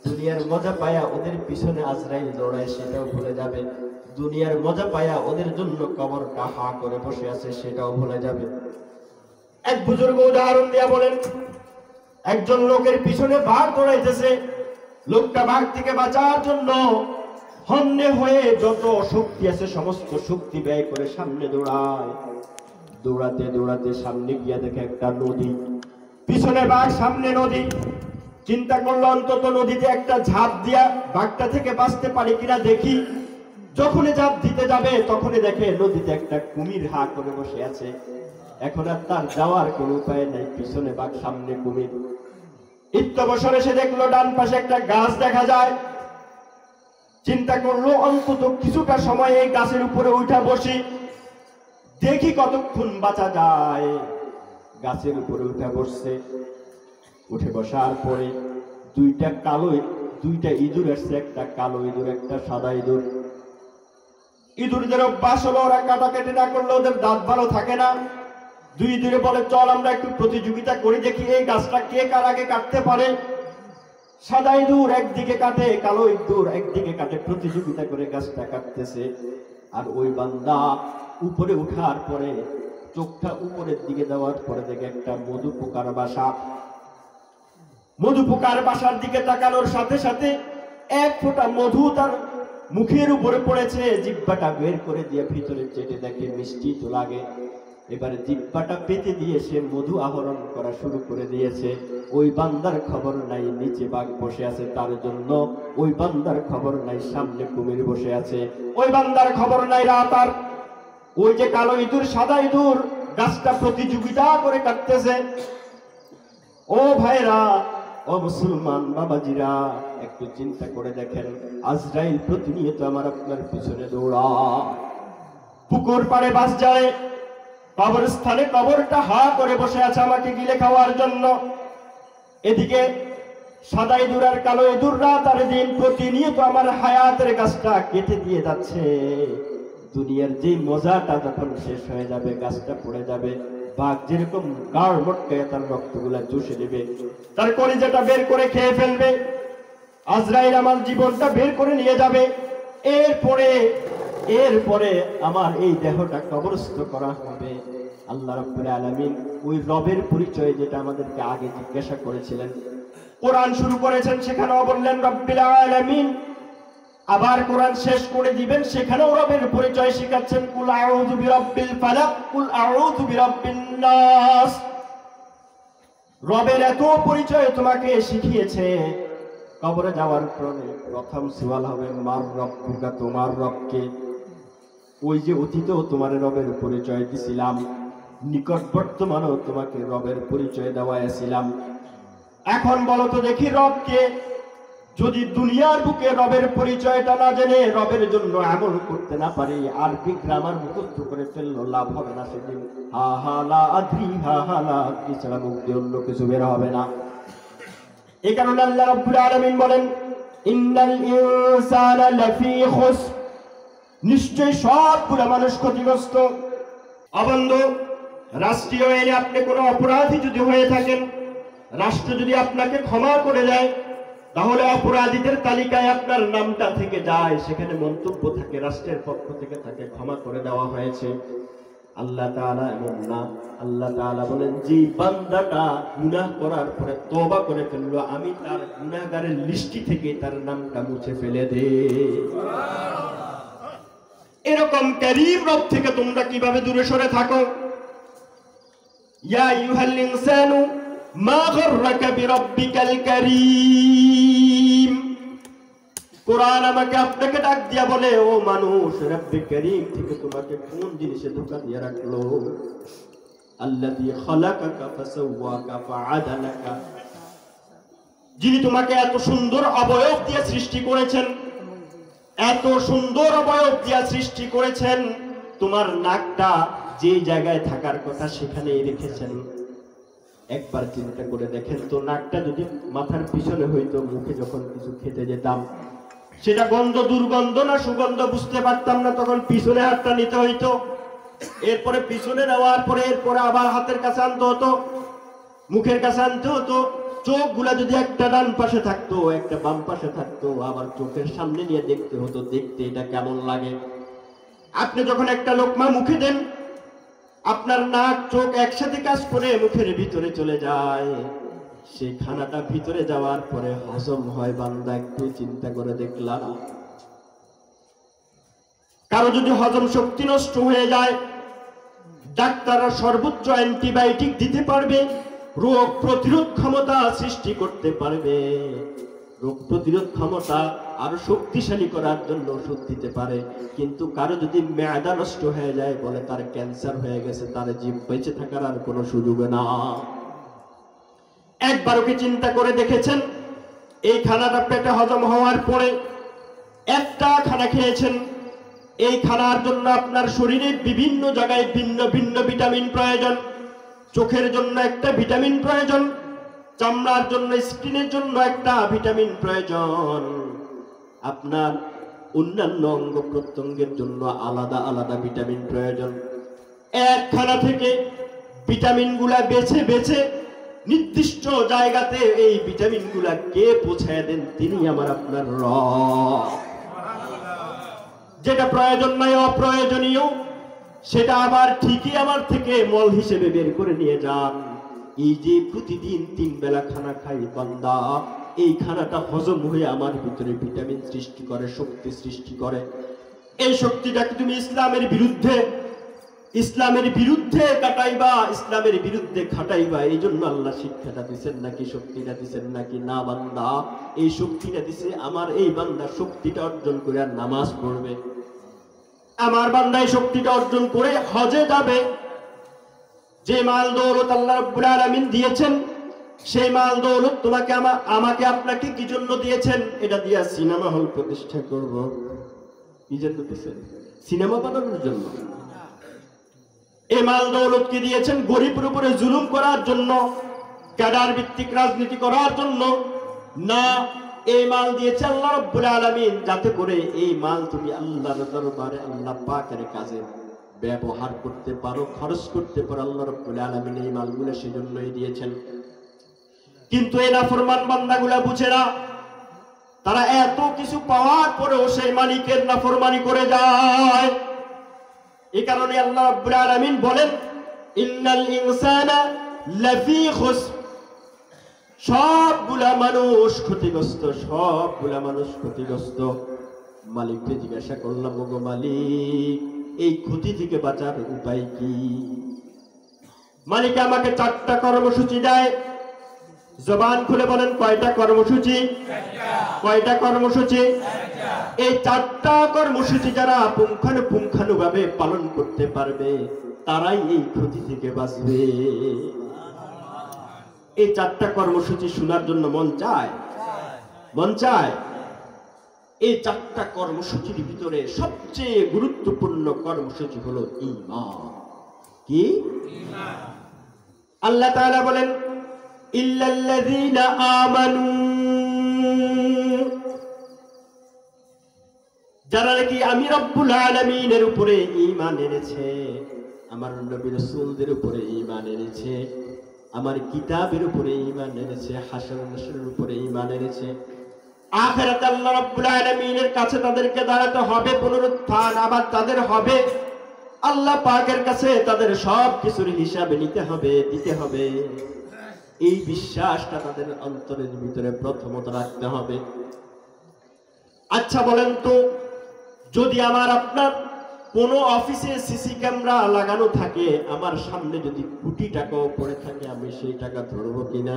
দুনিয়ার মজা পায়া ওদের পিছনে আজরাইল দৌড়ায় সেটাও ভুলে যাবে, দুনিয়ার মজা পায়া ওদের জন্য কবরটা হা করে বসে আছে সেটাও ভুলে যাবে। এক বুজুর্গ উদাহরণ দিয়া বলেন, একজন লোকের পিছনে বাঘ দৌড়াইতেছে, লোকটা বাঘ থেকে বাঁচার জন্য হন্যে হয়ে যত শক্তি আছে সমস্ত শক্তি ব্যয় করে সামনে দৌড়ায়। দৌড়াতে দৌড়াতে সামনে গিয়া দেখে একটা নদী, পিছনে বাঘ সামনে নদী। চিন্তা করলো অন্তত নদীতে একটা ঝাঁপ দিয়া বাঘটা থেকে বাঁচতে পারি কিনা দেখি। যখনই ঝাঁপ দিতে যাবে তখনই দেখে নদীতে একটা কুমির হা করে বসে আছে। এখন আর তার যাওয়ার কোনো উপায় নাই, পিছনে বাঘ সামনে কুমির। ইত্যবসরে সে দেখলো ডান পাশে একটা গাছ দেখা যায়। চিন্তা করলো অন্তত কিছুটা সময় এই গাছের উপরে উঠা বসি, দেখি কতক্ষণ বাঁচা যায়। গাছের উপরে উঠা বসছে, উঠে বসার পরে দুইটা ইঁদুর আসছে, একটা কালো ইঁদুর একটা সাদা ইঁদুর। ইঁদুরদের অভ্যাস হলো ওরা কাটাকাটি না করলে ওদের দাঁত ভালো থাকে না। দুই ইঁদুরে বলে, চল আমরা একটু প্রতিযোগিতা করি, দেখি এই গাছটা কে কার আগে কাটতে পারে। সাদা ইঁদুর একদিকে কাটে, কালো ইঁদুর একদিকে কাটে, প্রতিযোগিতা করে গাছটা কাটতেছে। আর ওই বান্দা উপরে উঠার পরে চোখটা উপরের দিকে দেওয়ার পরে দেখে একটা মধু পোকার বাসা। মধু পোকার বাসার দিকে তাকানোর সাথে সাথে এক ফোঁটা মধু তার মুখের উপরে পড়েছে। জিহ্বাটা বের করে দিয়ে ভিতরে চেটে দেখে মিষ্টি তো লাগে। এবারে জিহ্বাটা পেতে দিয়ে সে মধু আহরণ করা শুরু করে দিয়েছে। ওই বান্দার খবর নাই নিচে বাঘ বসে আছে তার জন্য, ওই বান্দার খবর নাই সামনে কুমির বসে আছে, ওই বান্দার খবর নাই রাত আর ওই যে কালো ইঁদুর সাদা ইঁদুর গাছটা প্রতিযোগিতা করে কাটতেছে। ও ভাইরা, ও মুসলমান বাবাজিরা, একটু চিন্তা করে দেখেন, আজরাইল প্রতিনিয়ত আমার আপনার পিছনে দৌড়ায়। পুকুর পাড়ে বাস যায়, কবরস্থানে কবরটা হা করে বসে আছে আমাকে গিলে খাওয়ার জন্য। এদিকে সাদা ইঁদুর আর কালো ইঁদুর রাত আর দিন প্রতিনিয়ত আমার হায়াতের গাছটা কেটে দিয়ে যাচ্ছে। দুনিয়ার যে মজাটা যখন শেষ হয়ে যাবে, গাছটা পড়ে যাবে, বাঘ যেরকম গাড় মটকে তার রক্তগুলা চুষে নেবে, তার কলিজাটা বের করে খেয়ে ফেলবে, আজরাইল আমার জীবনটা বের করে নিয়ে যাবে। এরপরে আমার এই দেহটা কবরস্থ করা হবে। আল্লাহ রাব্বুল আলামিন ওই রবের পরিচয় যেটা আমাদেরকে আগে জিজ্ঞাসা করেছিলেন, কোরআন শুরু করেছেন সেখানেও বললেন রব্বিল আলামিন, আবার কোরআন শেষ করে দিবেন সেখানেও রবের পরিচয় শিখাচ্ছেন, কুল আউযু বিরাব্বিল ফালাক, কুল আউযু বিরাব্বিন নাস। রবের এত পরিচয় তোমাকে শিখিয়েছে, কবরে যাওয়ার পরে প্রথম সওয়াল হবে মার রব্বুকা, তোমার রবকে। ওই যে অতীতেও তোমার রবের পরিচয় দিছিলাম, নিকট বর্তমানেও তোমাকে রবের পরিচয় দেওয়াইছিলাম, এখন বলো তো দেখি রবকে। যদি দুনিয়ার বুকে রবের পরিচয়টা না জেনে রবের জন্য আমল করতে না পারি, আরবি গ্রামার মুখস্থ করে ফেললো, লাভ হবে না সেদিন। হা হা লা আদ্রি, হা হা লা আদ্রি ছাড়া মুখ দিয়ে অন্য কিছু বের হবে না। এই কারণে আল্লাহ রাব্বুল আলামিন বলেন, ইন্নাল ইনসানা লাফি খুসর, নিশ্চয় সবগুলো মানুষ ক্ষতিগ্রস্ত। অবন্ধ, রাষ্ট্রীয় আইনে আপনি কোনো অপরাধী যদি হয়ে থাকেন, রাষ্ট্র যদি আপনাকে ক্ষমা করে দেয়, তাহলে অপরাধীদের তালিকায় আপনার নামটা থেকে যায়, সেখানে মন্তব্য থাকে, রাষ্ট্রের পক্ষ থেকে থাকে, ক্ষমা করে দেওয়া হয়েছে। আল্লাহ তাআলা এমন না, আল্লাহ তাআলা বলেন যে বান্দাটা গুনাহ করার পরে তওবা করে ফেললো, আমি তার গুনাহগারের লিস্টি থেকে তার নামটা মুছে ফেলে দেই। এরকম কারীম রব থেকে তোমরা কিভাবে দূরে সরে থাকো? ইয়া আইয়ুহাল ইনসানু মা গাররাকা বিরাব্বিকাল কারীম। কোরআন আমাকে আপনাকে ডাক দিয়া বলে, ও মানুষ, রব্বে কারীম থেকে তোমাকে কোন জিনিসে ধোঁকা দিয়ে রাখলো? আল্লাযী খালাকাকা ফাসাওয়াকা ফাআদালাকা, যিনি তোমাকে এত সুন্দর অবয়ব দিয়ে সৃষ্টি করেছেন, এত সুন্দর অবয়ব দিয়ে সৃষ্টি করেছেন, তোমার নাকটা যে জায়গায় থাকার কথা সেখানেই রেখেছেন। একবার চিন্তা করে দেখেন তো, নাকটা যদি মাথার পিছনে হইতো, মুখে যখন কিছু খেতে যেতাম, সেটা গন্ধ দুর্গন্ধ না সুগন্ধ বুঝতে পারতাম না, তখন পিছনে হাতটা নিতে হইতো, এরপরে পিছনে নেওয়ার পরে এরপরে আবার হাতের কাছে আনতে হতো, মুখের কাছে আনতে হতো। চোখগুলা যদি একটা ডান পাশে থাকতো, একটা বাম পাশে থাকতো, আবার চোখের সামনে নিয়ে দেখতে হতো, দেখতে এটা কেমন লাগে। আপনি যখন একটা লোকমা মুখে দেন, আপনার নাক চোখ একসাথে কাজ করে মুখের ভিতরে চলে যায়, সেই খানাটা ভিতরে যাওয়ার পরে হজম হয় বান্দা? একটু চিন্তা করে দেখলাম। কারো যদি হজম শক্তি নষ্ট হয়ে যায়, ডাক্তাররা সর্বোচ্চ অ্যান্টিবায়োটিক দিতে পারবে, রোগ প্রতিরোধ ক্ষমতা সৃষ্টি করতে পারবে, রোগ প্রতিরোধ ক্ষমতা আরো শক্তিশালী করার জন্য ওষুধ দিতে পারে, কিন্তু কারো যদি মেয়াদা নষ্ট হয়ে যায়, বলে তার ক্যান্সার হয়ে গেছে, তার জীব বেঁচে থাকার আর কোনো সুযোগ না। একবার ওকে চিন্তা করে দেখেছেন, এই খানাটা পেটে হজম হওয়ার পরে একটা খানা খেয়েছেন, এই খানার জন্য আপনার শরীরে বিভিন্ন জায়গায় ভিন্ন ভিন্ন ভিটামিন প্রয়োজন। চোখের জন্য একটা ভিটামিন প্রয়োজন, চামড়ার জন্য, স্কিনের জন্য একটা ভিটামিন প্রয়োজন, আপনার অন্যান্য অঙ্গ প্রত্যঙ্গের জন্য আলাদা আলাদা ভিটামিন প্রয়োজন। এক খানা থেকে ভিটামিন গুলা বেছে বেছে নির্দিষ্ট জায়গাতে এই ভিটামিন গুলা কে পৌঁছায় দেন? তিনি আমার আপনার রব। যেটা প্রয়োজন নয়, অপ্রয়োজনীয়, সেটা আবার ঠিকই আমার থেকে মল হিসেবে বের করে নিয়ে যান। এই যে প্রতিদিন 3 বেলা খানা খাই বান্দা, এই খানাটা হজম হয়ে আমার ভিতরে ভিটামিন সৃষ্টি করে, শক্তি সৃষ্টি করে। এই শক্তিটাকে তুমি ইসলামের বিরুদ্ধে কাটাইবা, ইসলামের বিরুদ্ধে খাটাইবা। এই জন্য আল্লাহ শিক্ষাটা দিচ্ছেন নাকি, শক্তিটা দিচ্ছেন নাকি? না বান্দা, এই শক্তিটা দিছে আমার এই বান্দা শক্তিটা অর্জন করে আর নামাজ পড়বে, আমার বান্দা এই শক্তিটা অর্জন করে হজে যাবে। যে মাল দৌলত আল্লাহ রাব্বুল আলামিন দিয়েছেন, সেই মাল দৌলত তোমাকে আমাকে আপনাকে কি জন্য দিয়েছেন? এটা দিয়া সিনেমা হল প্রতিষ্ঠা করব। কি জন্য দিয়েছেন? সিনেমা বানানোর জন্য। এই মাল দৌলত কি দিয়েছেন? গরিবের উপরে জুলুম করার জন্য, ক্যাডার ভিত্তিক রাজনীতি করার জন্য, না, এই মাল দিয়েছে আল্লাহ রাব্বুল আলামিন যাতে করে এই মাল তুমি আল্লাহর দরবারে আল্লাহ পাকের কাজে ব্যবহার করতে পারো, খরচ করতে পারো। আল্লাহ রাব্বুল আলামিন এই মালগুলো সেজন্যই দিয়েছেন। কিন্তু এই নাফরমান বান্দাগুলা বুঝে না, তারা এত কিছু পাওয়ার পরেও সেই মালিকের নাফরমানি করে যায়। এই কারণে আল্লাহ রাব্বুল আলামিন বলেন, ইন্নাল ইনসানা লাফি খুসর, সবগুলা মানুষ ক্ষতিগ্রস্ত, সবগুলা মানুষ ক্ষতিগ্রস্ত। মালিককে জিজ্ঞাসা করলাম, ওগো মালিক, এই ক্ষতি থেকে বাঁচার উপায় কি? মালিক আমাকে 4টা কর্মসূচি দেয়। জবান খুলে বলেন, কয়টা কর্মসূচি? কয়টা কর্মসূচি? এই 4টা কর্মসূচি যারা পুঙ্খানুপুঙ্খানুভাবে পালন করতে পারবে তারাই এই ক্ষতি থেকে বাঁচবে। এই 4টা কর্মসূচি শোনার জন্য মন চায়? মন চায়? এই 4টা কর্মসূচির ভিতরে সবচেয়ে গুরুত্বপূর্ণ কর্মসূচি হলো ঈমান। কি? আল্লাহ তাআলা বলেন, ইল্লাল্লাযীনা আমানু, যারা নাকি আমি রব্বুল আলামিনের উপরে ঈমান এনেছে, আমার নবী রাসূলদের উপরে ঈমান এনেছে, আমার কিতাবের উপরে ঈমান এনেছে, হাসর নাসরের উপরে ঈমান এনেছে, আখিরাতে আল্লাহ রাব্বুল আলামিনের কাছে তাদেরকে দাঁড়াতে হবে, পুনরুত্থান আবার তাদের হবে, আল্লাহ পাকের কাছে তাদের সব কিছুর হিসাব নিতে হবে, দিতে হবে। এই বিশ্বাসটা তাদের অন্তরের ভিতরে প্রথমত রাখতে হবে। আচ্ছা বলেন তো, যদি আমার আপনার কোন অফিসে সিসি ক্যামেরা লাগানো থাকে, আমার সামনে যদি কোটি টাকাও পড়ে থাকে, আমি সেই টাকা ধরবো কিনা?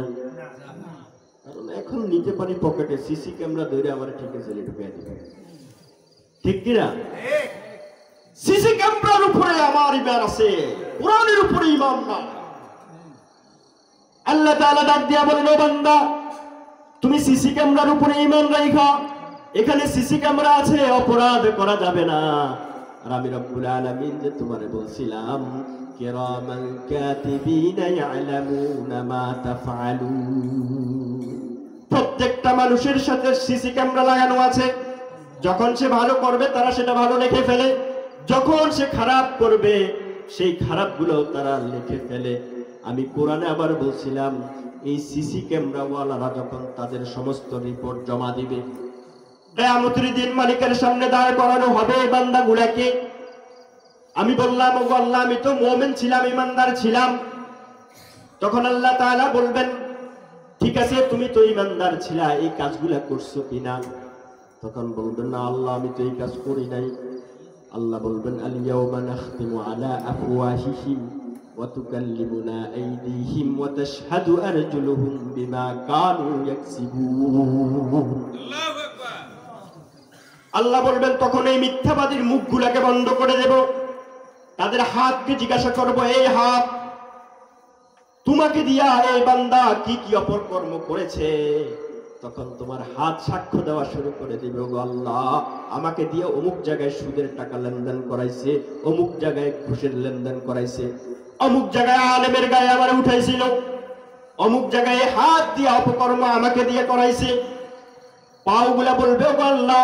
কারণ এখন নিতে পারি পকেটে, সিসি ক্যামেরা ধরে আমার ঠিক আছে ঢুকিয়ে দিবে, ঠিক কিনা? সিসি ক্যামেরার উপরে আমার ঈমান আছে, কোরআনের উপরে ঈমান না। আল্লাহ তাআলা ডাক দিয়া বলেন, ও বান্দা, তুমি সিসি ক্যামেরার উপরে ঈমান রাখা, এখানে সিসি ক্যামেরা আছে, অপরাধ করা যাবে না। আর আমি রব্বুল আলামিন যে তোমারে বলছিলাম, কিরামান কাতিবিনা ইয়ালামুনা মা তাফআলুন, প্রত্যেকটা মানুষের সাথে সিসি ক্যামেরা লাগানো আছে। যখন সে ভালো করবে তারা সেটা ভালো লিখে ফেলে, যখন সে খারাপ করবে সেই খারাপগুলো তারা লিখে ফেলে। আমি কোরআনে আবার বলছিলাম, এই সিসি ক্যামেরাওয়ালারা যখন তাদের সমস্ত রিপোর্ট জমা দিবে, কিয়ামতের দিন মালিকের সামনে দাঁড় করানো হবে এই বান্দাগুলোকে। আমি বললাম, ওগো আল্লাহ, আমি তো মুমিন ছিলাম, ঈমানদার ছিলাম। তখন আল্লাহ তাআলা বলবেন, ঠিক আছে, তুমি তো ঈমানদার ছিলা, এই কাজগুলা করছো কিনা? তখন বলবেন, না আল্লাহ, আমি তো এই কাজ করি নাই। আল্লাহ বলবেন, আল ইয়াউমা নাখতিমু আলা আফওয়াহিহিম ওয়া তুকাল্লিমুনা আইদিহিম ওয়া তাশহাদু আরজুলুহুম বিমা কানু ইয়াকসিবুন। আল্লাহু আকবার। আল্লাহ বলবেন, তখন এই মিথ্যাবাদীর মুখগুলোকে বন্ধ করে দেব, তাদের হাতকে জিজ্ঞাসা করব, এই হাত, তোমাকে দিয়া এই বান্দা কি কি অপকর্ম করেছে? তখন তোমার হাত সাক্ষ্য দেওয়া শুরু করে দিবে, ওগো আল্লাহ, আমাকে দিয়ে অমুক জায়গায় সুদের টাকা লেনদেন করাইছে, অমুক জায়গায় ঘুষের লেনদেন করাইছে, অমুক জায়গায় আলেমের গায়ে আমার উঠাইছিল, অমুক জায়গায় হাত দিয়ে অপকর্ম আমাকে দিয়ে করাইছে। পাওগুলা বলবে, ওগো আল্লাহ,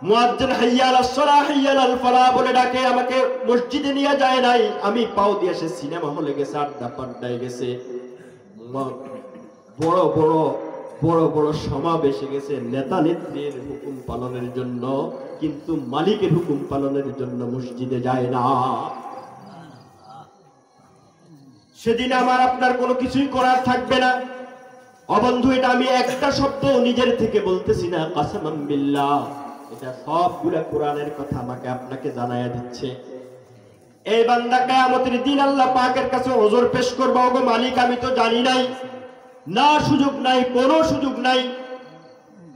মুয়াজ্জিন হাইয়া আলাস সালাহ হাইয়া আলাল ফালাহ বলে ডাকে, আমাকে মসজিদে নিয়ে যায় নাই, আমি পাও দিয়ে সে সিনেমা হলে গেছে, আড্ডা পাড্ডায় গেছে, বড় বড় বড় বড় সমাবেশে গেছে নেতা নেত্রীর হুকুম পালনের জন্য, কিন্তু মালিকের হুকুম পালনের জন্য মসজিদে যায় না। সেদিন আমার আপনার কোনো কিছুই করার থাকবে না। অবন্ধু, এটা আমি একটা শব্দ নিজের থেকে বলতেছি না, কাসামাম বিল্লাহ, এটা সবগুলা কোরআনের কথা আমাকে আপনাকে জানায়া দিচ্ছে। এই বান্দা কিয়ামতের দিন আল্লাহ পাকের কাছে ওজর পেশ করবে, ওগো মালিক, আমি তো জানি নাই, না সুযোগ নাই, কোনো সুযোগ নাই।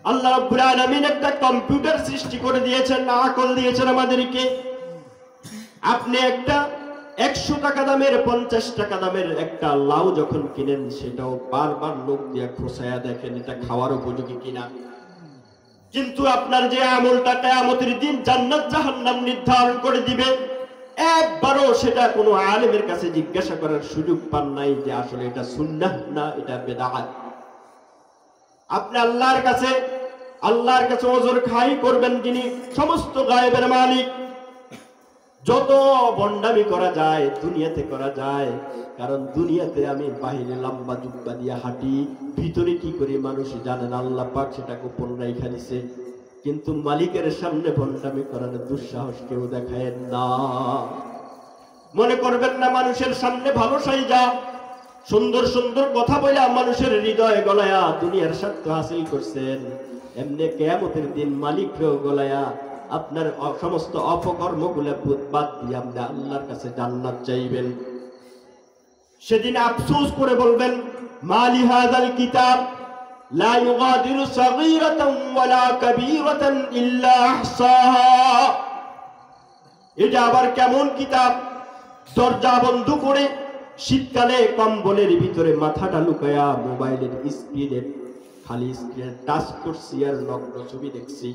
আল্লাহ রাব্বুল আলামিন একটা কম্পিউটার সৃষ্টি করে দিয়েছেন, না আকল দিয়েছেন আমাদেরকে। আপনি একটা 100 টাকা দামের 50 টাকা দামের একটা লাউ যখন কিনেন, সেটাও বারবার লোক দিয়ে খোসায়া দেখেন এটা খাওয়ার উপযোগী কিনা। কিন্তু আপনার যে আমলটা কিয়ামতের দিন জান্নাত জাহান্নাম নির্ধারণ করে দিবে, একবারও সেটা কোনো আলেমের কাছে জিজ্ঞাসা করার সুযোগ পান নাই যে আসলে এটা সুন্নাহ না এটা বেদাত। আপনি আল্লাহর কাছে ওজর খাই করবেন, যিনি সমস্ত গায়েবের মালিক। যত বন্ডামি করা যায় দুনিয়াতে করা যায়, কারণ দুনিয়াতে আমি বাহিরে লম্বা জুব্বা দিয়ে হাঁটি, ভিতরে কি করি মানুষ জানেন, আল্লাহ পাক সেটা গোপন রাইখা দিছে। কিন্তু মালিকের সামনে বন্ডামি করার দুঃসাহস কেউ দেখায় না। মনে করবেন না মানুষের সামনে ভালো সাইজা সুন্দর সুন্দর কথা বলে মানুষের হৃদয় গলায়া দুনিয়ার স্বার্থ হাসিল করছেন, এমনি কিয়ামতের দিন মালিককেও গলায়া আপনার সমস্ত অপকর্মগুলো বাদ দিয়ে আপনি আল্লাহর কাছে জান্নাত চাইবেন। সেদিন আফসোস করে বলবেন, মালি হাযাল কিতাব লা ইউগাদিরু সাগীরাতান ওয়ালা কাবীরাতান ইল্লা আহসাহা। এটা আবার কেমন কিতাব, দরজা বন্ধ করে শীতকালে কম্বলের ভিতরে মাথাটা লুকায়া মোবাইলের স্ক্রিনে খালি স্ক্রিনে টাচ করছি আর নগ্ন ছবি দেখছি।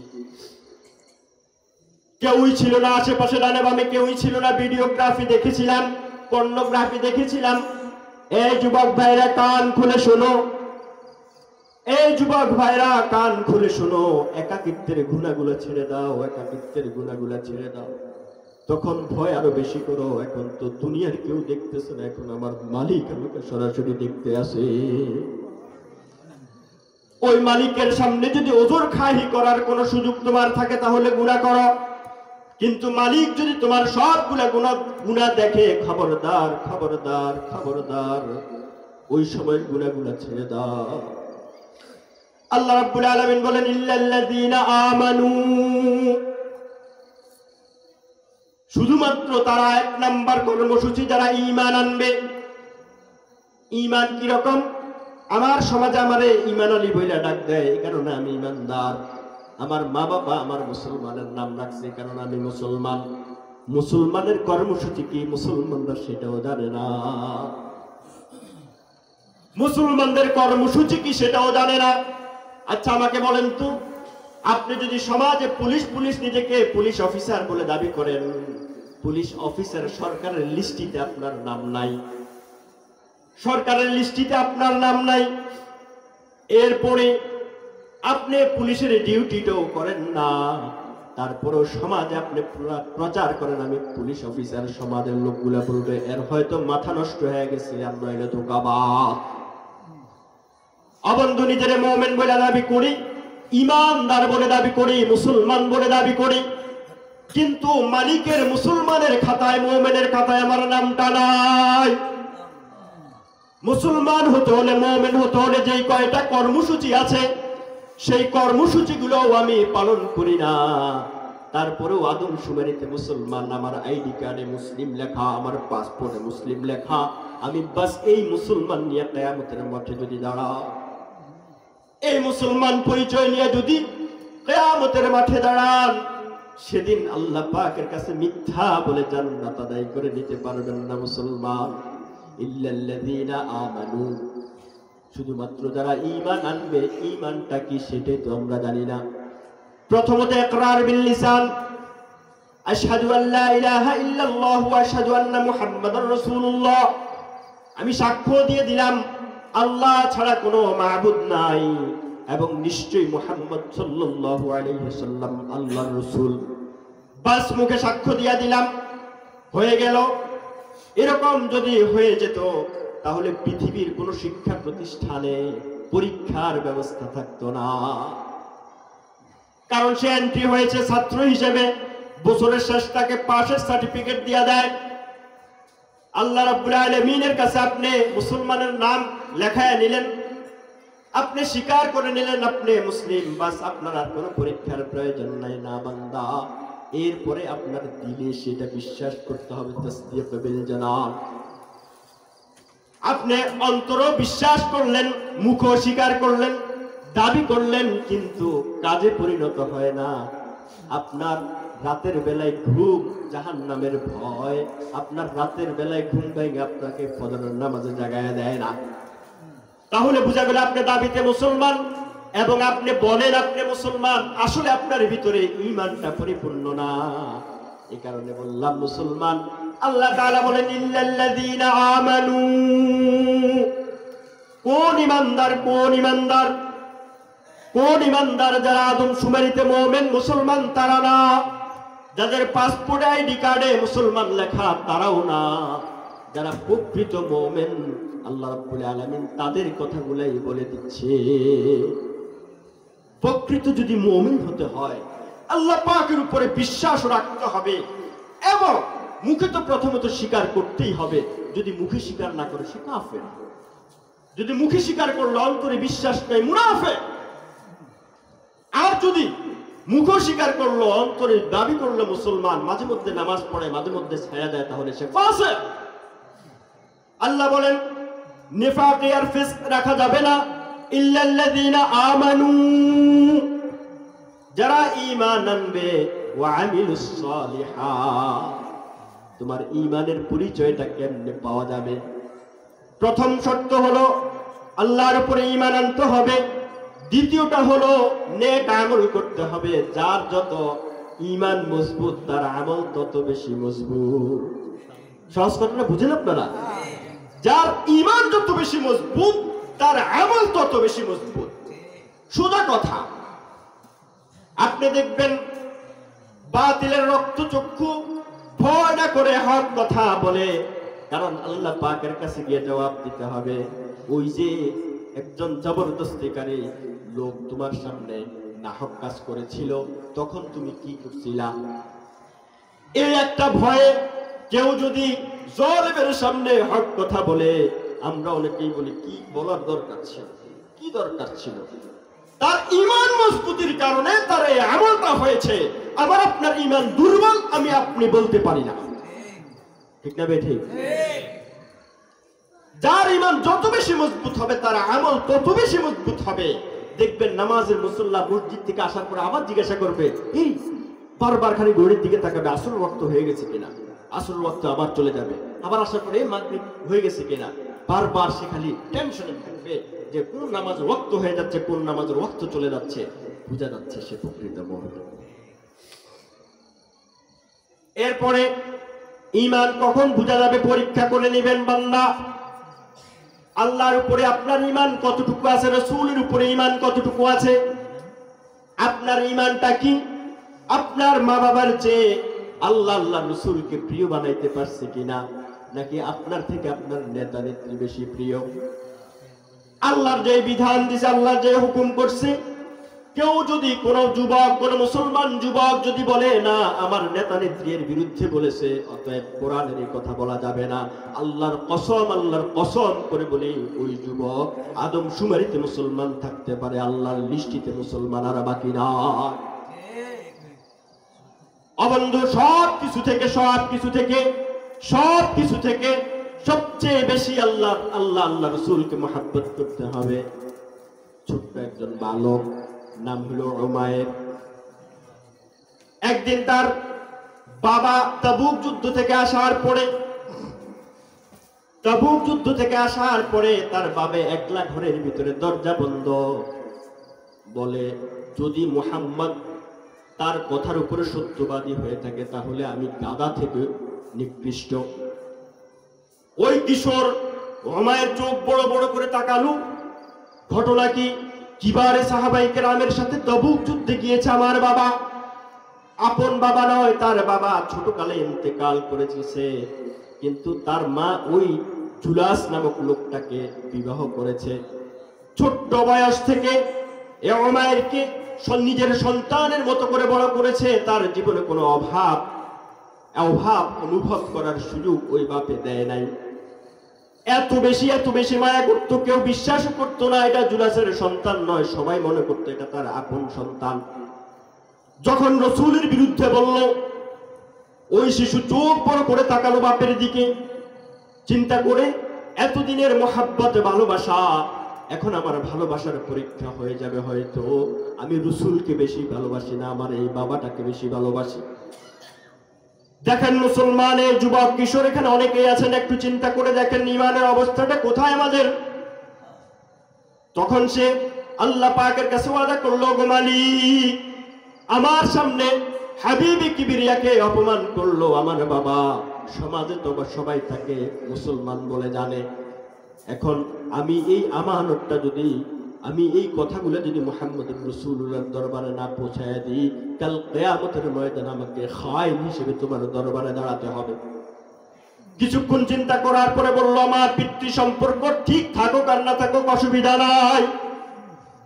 কেউই ছিল না আশেপাশে, ডানে বামে কেউই ছিল না। ভিডিওগ্রাফি দেখেছিলাম, পর্নোগ্রাফি দেখেছিলাম। এই যুবক ভাইরা কান খুলে শোনো, এই যুবক ভাইরা কান খুলে শোনো, একাকিত্বের গুণাগুলো ছেড়ে দাও, একাকিত্বের গুণাগুলো ছেড়ে দাও। তখন ভয় আরো বেশি করো। এখন তো দুনিয়ার কেউ দেখতেছে না, এখন আমার মালিক আমাকে সরাসরি দেখতে আসে। ওই মালিকের সামনে যদি ওজর খাহি করার কোন সুযোগ তোমার থাকে তাহলে গুনাহ করো, কিন্তু মালিক যদি তোমার সবগুলা গুনাহ দেখে, খবরদার খবরদার খবরদার, ওই সময় গুনাহগুলা ছেড়ে দাও। আল্লাহ রাব্বুল আলামিন বলেন, ইল্লাল্লাযীনা আমানু, শুধুমাত্র তারা, এক নাম্বার কর্মসূচি, যারা ঈমান আনবে। ঈমান কি রকম? আমার সমাজে আমারে ঈমান আলী বইলা ডাক দেয়, এই কারণে আমি ঈমানদার। আমার মা বাবা আমার মুসলমানের নাম রাখছে, কারণ আমি মুসলমান। মুসলমানের কর্মসূচি কি মুসলমানরা সেটাও জানে না, মুসলমানদের কর্মসূচি কি সেটাও জানে না। আচ্ছা আমাকে বলেন তো, আপনি যদি সমাজে পুলিশ নিজেকে পুলিশ অফিসার বলে দাবি করেন, পুলিশ অফিসার সরকারের লিস্টিতে আপনার নাম নাই, সরকারের লিস্টিতে আপনার নাম নাই, এরপরে আপনি পুলিশের ডিউটিটাও করেন না, তারপরেও সমাজে আপনি প্রচার করেন আমি পুলিশ অফিসার, সমাজের লোকগুলা বলবে এর হয়তো মাথা নষ্ট হয়ে গেছে, আমরা এটা তো গাবাদ। অবন্ধু, নিজের মুমিন বলে দাবি করি, ইমানদার বলে দাবি করি, মুসলমান বলে দাবি করি, কিন্তু মালিকের মুসলমানের খাতায়, মুমিনের খাতায় আমার নামটা নাই। মুসলমান হতে হলে, মুমিন হতে হলে যেই কয়টা কর্মসূচি আছে সেই কর্মসূচিগুলোও আমি পালন করি না, তারপরেও আদমশুমারিতে মুসলমান, আমার আইডি কার্ডে মুসলিম লেখা, আমার পাসপোর্টে মুসলিম লেখা, আমি বাস এই মুসলমান নিয়ে কিয়ামতের মাঠে যদি দাঁড়াও, এই মুসলমান পরিচয় নিয়ে যদি কিয়ামতের মাঠে দাঁড়ান, সেদিন আল্লাহ পাকের কাছে মিথ্যা বলে জান্নাত আদায় করে নিতে পারবেন না মুসলমান। ইল্লাল্লাযীনা আমানু, শুধুমাত্র যারা ঈমান আনবে। ঈমানটা কি সেটাই তো আমরা জানি না। প্রথমত ইকরার বিল লিসান, আশহাদু আল্লা ইলাহা ইল্লাল্লাহ ওয়া আশহাদু আন্না মুহাম্মাদার রাসূলুল্লাহ, আমি সাক্ষ্য দিয়ে দিলাম আল্লাহ ছাড়া কোনো মাবুদ নাই এবং নিশ্চয়ই মুহাম্মদ সাল্লাল্লাহু আলাইহি ওয়াসাল্লাম আল্লাহর রাসূল। বাস মুখে সাক্ষ্য দিয়ে দিলাম, হয়ে গেল। এরকম যদি হয়ে যেত তাহলে পৃথিবীর কোন শিক্ষা প্রতিষ্ঠানে পরীক্ষার ব্যবস্থা থাকতো না, কারণ সে এন্ট্রি হয়েছে ছাত্র হিসেবে, বছরের শেষ তাকে পাশের সার্টিফিকেট দিয়ে দেয়। আল্লাহ রাব্বুল আলামিনের কাছে আপনি মুসলমানের নাম লেখায় নিলেন, আপনি স্বীকার করে নিলেন আপনি মুসলিম, বাস আপনার আর কোনো পরীক্ষার প্রয়োজন নাই না বান্দা। এরপরে আপনার দিলে সেটা বিশ্বাস করতে হবে, তাসদীক বিল জানান। আপনি অন্তরও বিশ্বাস করলেন, মুখও স্বীকার করলেন, দাবি করলেন, কিন্তু কাজে পরিণত হয় না। আপনার রাতের বেলায় ঘুম জাহান্নামের ভয়, আপনার রাতের বেলায় ঘুম ভেঙে আপনাকে ফজরের নামাজে জাগায় দেয় না। তাহলে বোঝা গেল আপনি দাবিতে মুসলমান এবং আপনি বলেন আপনি মুসলমান, আসলে আপনার ভিতরে ঈমানটা পরিপূর্ণ না। এই কারণে বললাম মুসলমান। আল্লাহ তাআলা বলেন ইল্লাল্লাযীনা আমানু, কোন ঈমানদার, কোন ঈমানদার? কোন ইমানদার যারা আদমশুমারিতে মুমিন মুসলমান তারা না, যাদের পাসপোর্ট আইডি কার্ডে মুসলমান লেখা তারাও না, যারা প্রকৃত মুমিন আল্লাহ রাব্বুল আলামিন তাদের কথাগুলাই বলে দিচ্ছে। প্রকৃত যদি মুমিন হতে হয় আল্লাহ পাকের উপরে বিশ্বাস রাখতে হবে এবং মুখে তো প্রথমত স্বীকার করতেই হবে। যদি মুখে স্বীকার না করে সে কাফের, যদি মুখে স্বীকার করলে অন্তরে বিশ্বাস নেই মুনাফিক, আর যদি মুখ স্বীকার করলো অন্তরে দাবি করলো মুসলমান, মাঝে মধ্যে নামাজ পড়ে মাঝে মধ্যে ছায়া দেয়, তাহলে সে ফাসিক। আল্লাহ বলেন নিফাক আর ফিসক রাখা যাবে না, ইল্লাল্লাযীনা আমানু, যারা ঈমান আনবে, ওয়া আমিলুস সালিহাত। তোমার ঈমানের পরিচয়টা কেমনে পাওয়া যাবে? প্রথম শর্ত হলো আল্লাহর উপরে ঈমান আনতে হবে। দ্বিতীয়টা হলো নেক আমল করতে হবে। যার যত ঈমান মজবুত তার আমল তত বেশি মজবুত। সহজ কথাটা বুঝেন আপনারা? যার ঈমান যত বেশি মজবুত তার আমল তত বেশি মজবুত। সোজা কথা। আপনি দেখবেন বাতিলের রক্তচক্ষু ভয় না করে হক কথা বলে, কারণ আল্লাহ পাকের কাছে গিয়ে জবাব দিতে হবে। ওই যে একজন জবরদস্তিকারী লোক তোমার সামনে নাহক কাজ করেছিল, তখন তুমি কি করছিলা? এই একটা ভয়ে কেউ যদি জালেমের সামনে হক কথা বলে, আমরা অনেকেই বলি কি বলার দরকার ছিল, কি দরকার ছিল? তার ঈমান মজবুতির কারণে তার এই আমলটা হয়েছে। আবার আপনার ঈমান দুর্বল, আমি আপনি বলতে পারি না, ঠিক না বেঠিক? যার ঈমান যত বেশি মজবুত হবে তার আমল তত বেশি মজবুত হবে। দেখবেন নামাজের মুসল্লা মসজিদ থেকে আসার পরে আবার জিজ্ঞাসা করবে, এই বারবার খালি ঘড়ির দিকে তাকাবে, আসর ওয়াক্ত হয়ে গেছে কিনা, আসর ওয়াক্ত আবার চলে যাবে, আবার আসার পরে মাগরিব হয়ে গেছে কিনা, বারবার সে খালি টেনশনে থাকবে যে কোন নামাজের ওয়াক্ত হয়ে যাচ্ছে, কোন নামাজের ওয়াক্ত চলে যাচ্ছে। বোঝা যাচ্ছে সে প্রকৃত মুমিন। এরপরে ঈমান কখন বোঝা যাবে? পরীক্ষা করে নেবেন বান্দা। আল্লাহর উপরে আপনার ঈমান কতটুকু আছে, রাসূলের উপরে ঈমান কতটুকু আছে, আপনার ঈমানটা কি? আপনার মা বাবার চেয়ে আল্লাহ আল্লাহ রাসূলকে প্রিয় বানাইতে পারছে কিনা, নাকি আপনার থেকে আপনার নেতা নেত্রী বেশি প্রিয়? আল্লাহর যে বিধান দিয়েছে, আল্লাহ যে হুকুম করছে, কেউ যদি কোন যুবক, কোন মুসলমান যুবক যদি বলে না আমার নেতা নেত্রীর বিরুদ্ধে বলেছে, অতএব কোরআনের এই কথা বলা যাবে না, আল্লাহর কসম করে বলি ওই যুবক আদমশুমারিতে মুসলমান থাকতে পারে, আল্লাহর লিস্টিতে মুসলমান আর বাকি না। অবন্ধু, সবকিছু থেকে সবচেয়ে বেশি আল্লাহ রাসূলকে মহব্বত করতে হবে। ছোট্ট একজন বালক, নাম হলো উমায়ের। একদিন তার বাবা তাবুক যুদ্ধ থেকে আসার পরে তার বাবে একলা ঘরের ভিতরে দরজা বন্ধ, বলে যদি মুহাম্মদ তার কথার উপরে সত্যবাদী হয়ে থাকে তাহলে আমি গাদা থেকে নিকৃষ্ট। ওই কিশোর উমায়ের চোখ বড় বড় করে তাকালো। ঘটনা কি? কিবারে সাহাবায়ে কেরামের সাথে তাবুক যুদ্ধে গিয়েছে আমার বাবা। আপন বাবা নয়, তার বাবা ছোটকালে ইন্তেকাল করেছে, কিন্তু তার মা ওই জুলাস নামক লোকটাকে বিবাহ করেছে। ছোট্ট বয়স থেকে উমায়েরকে নিজের সন্তানের মতো করে বড় করেছে। তার জীবনে কোনো অভাব অনুভব করার সুযোগ ওই বাপে দেয় নাই। এত বেশি মায়া করতো, কেউ বিশ্বাস করতো না এটা জুলাসের সন্তান নয়, সবাই মনে করতো এটা তার আপন সন্তান। যখন রাসূলের বিরুদ্ধে বলল, ওই শিশু চোখ বড় করে তাকালো বাপের দিকে, চিন্তা করে এতদিনের মহাব্বত ভালোবাসা, এখন আমার ভালোবাসার পরীক্ষা হয়ে যাবে, হয়তো আমি রাসূলকে বেশি ভালোবাসি না, আমার এই বাবাটাকে বেশি ভালোবাসি। দেখেন মুসলমানের যুবক কিশোর এখানে অনেকেই আছেন, একটু চিন্তা করে দেখেন ঈমানের অবস্থাটা কোথায় আমাদের। তখন সে আল্লাহ পাকের কাছে ওয়াদা করলো, গো মালিক, আমার সামনে হাবিবে কিবরিয়াকে অপমান করলো আমার বাবা, সমাজে তো সবাই তাকে মুসলমান বলে জানে, এখন আমি এই আমানতটা যদি আমি এই কথাগুলো যদি মুহাম্মদ রাসূলুল্লাহর দরবারে না পৌঁছায় দিই, কাল কিয়ামতের ময়দানে আমাকে খায়েন হিসেবে তোমার দরবারে দাঁড়াতে হবে। কিছুক্ষণ চিন্তা করার পরে বলল, আমার পিতৃ সম্পর্ক ঠিক থাকুক আর না থাকুক অসুবিধা নাই,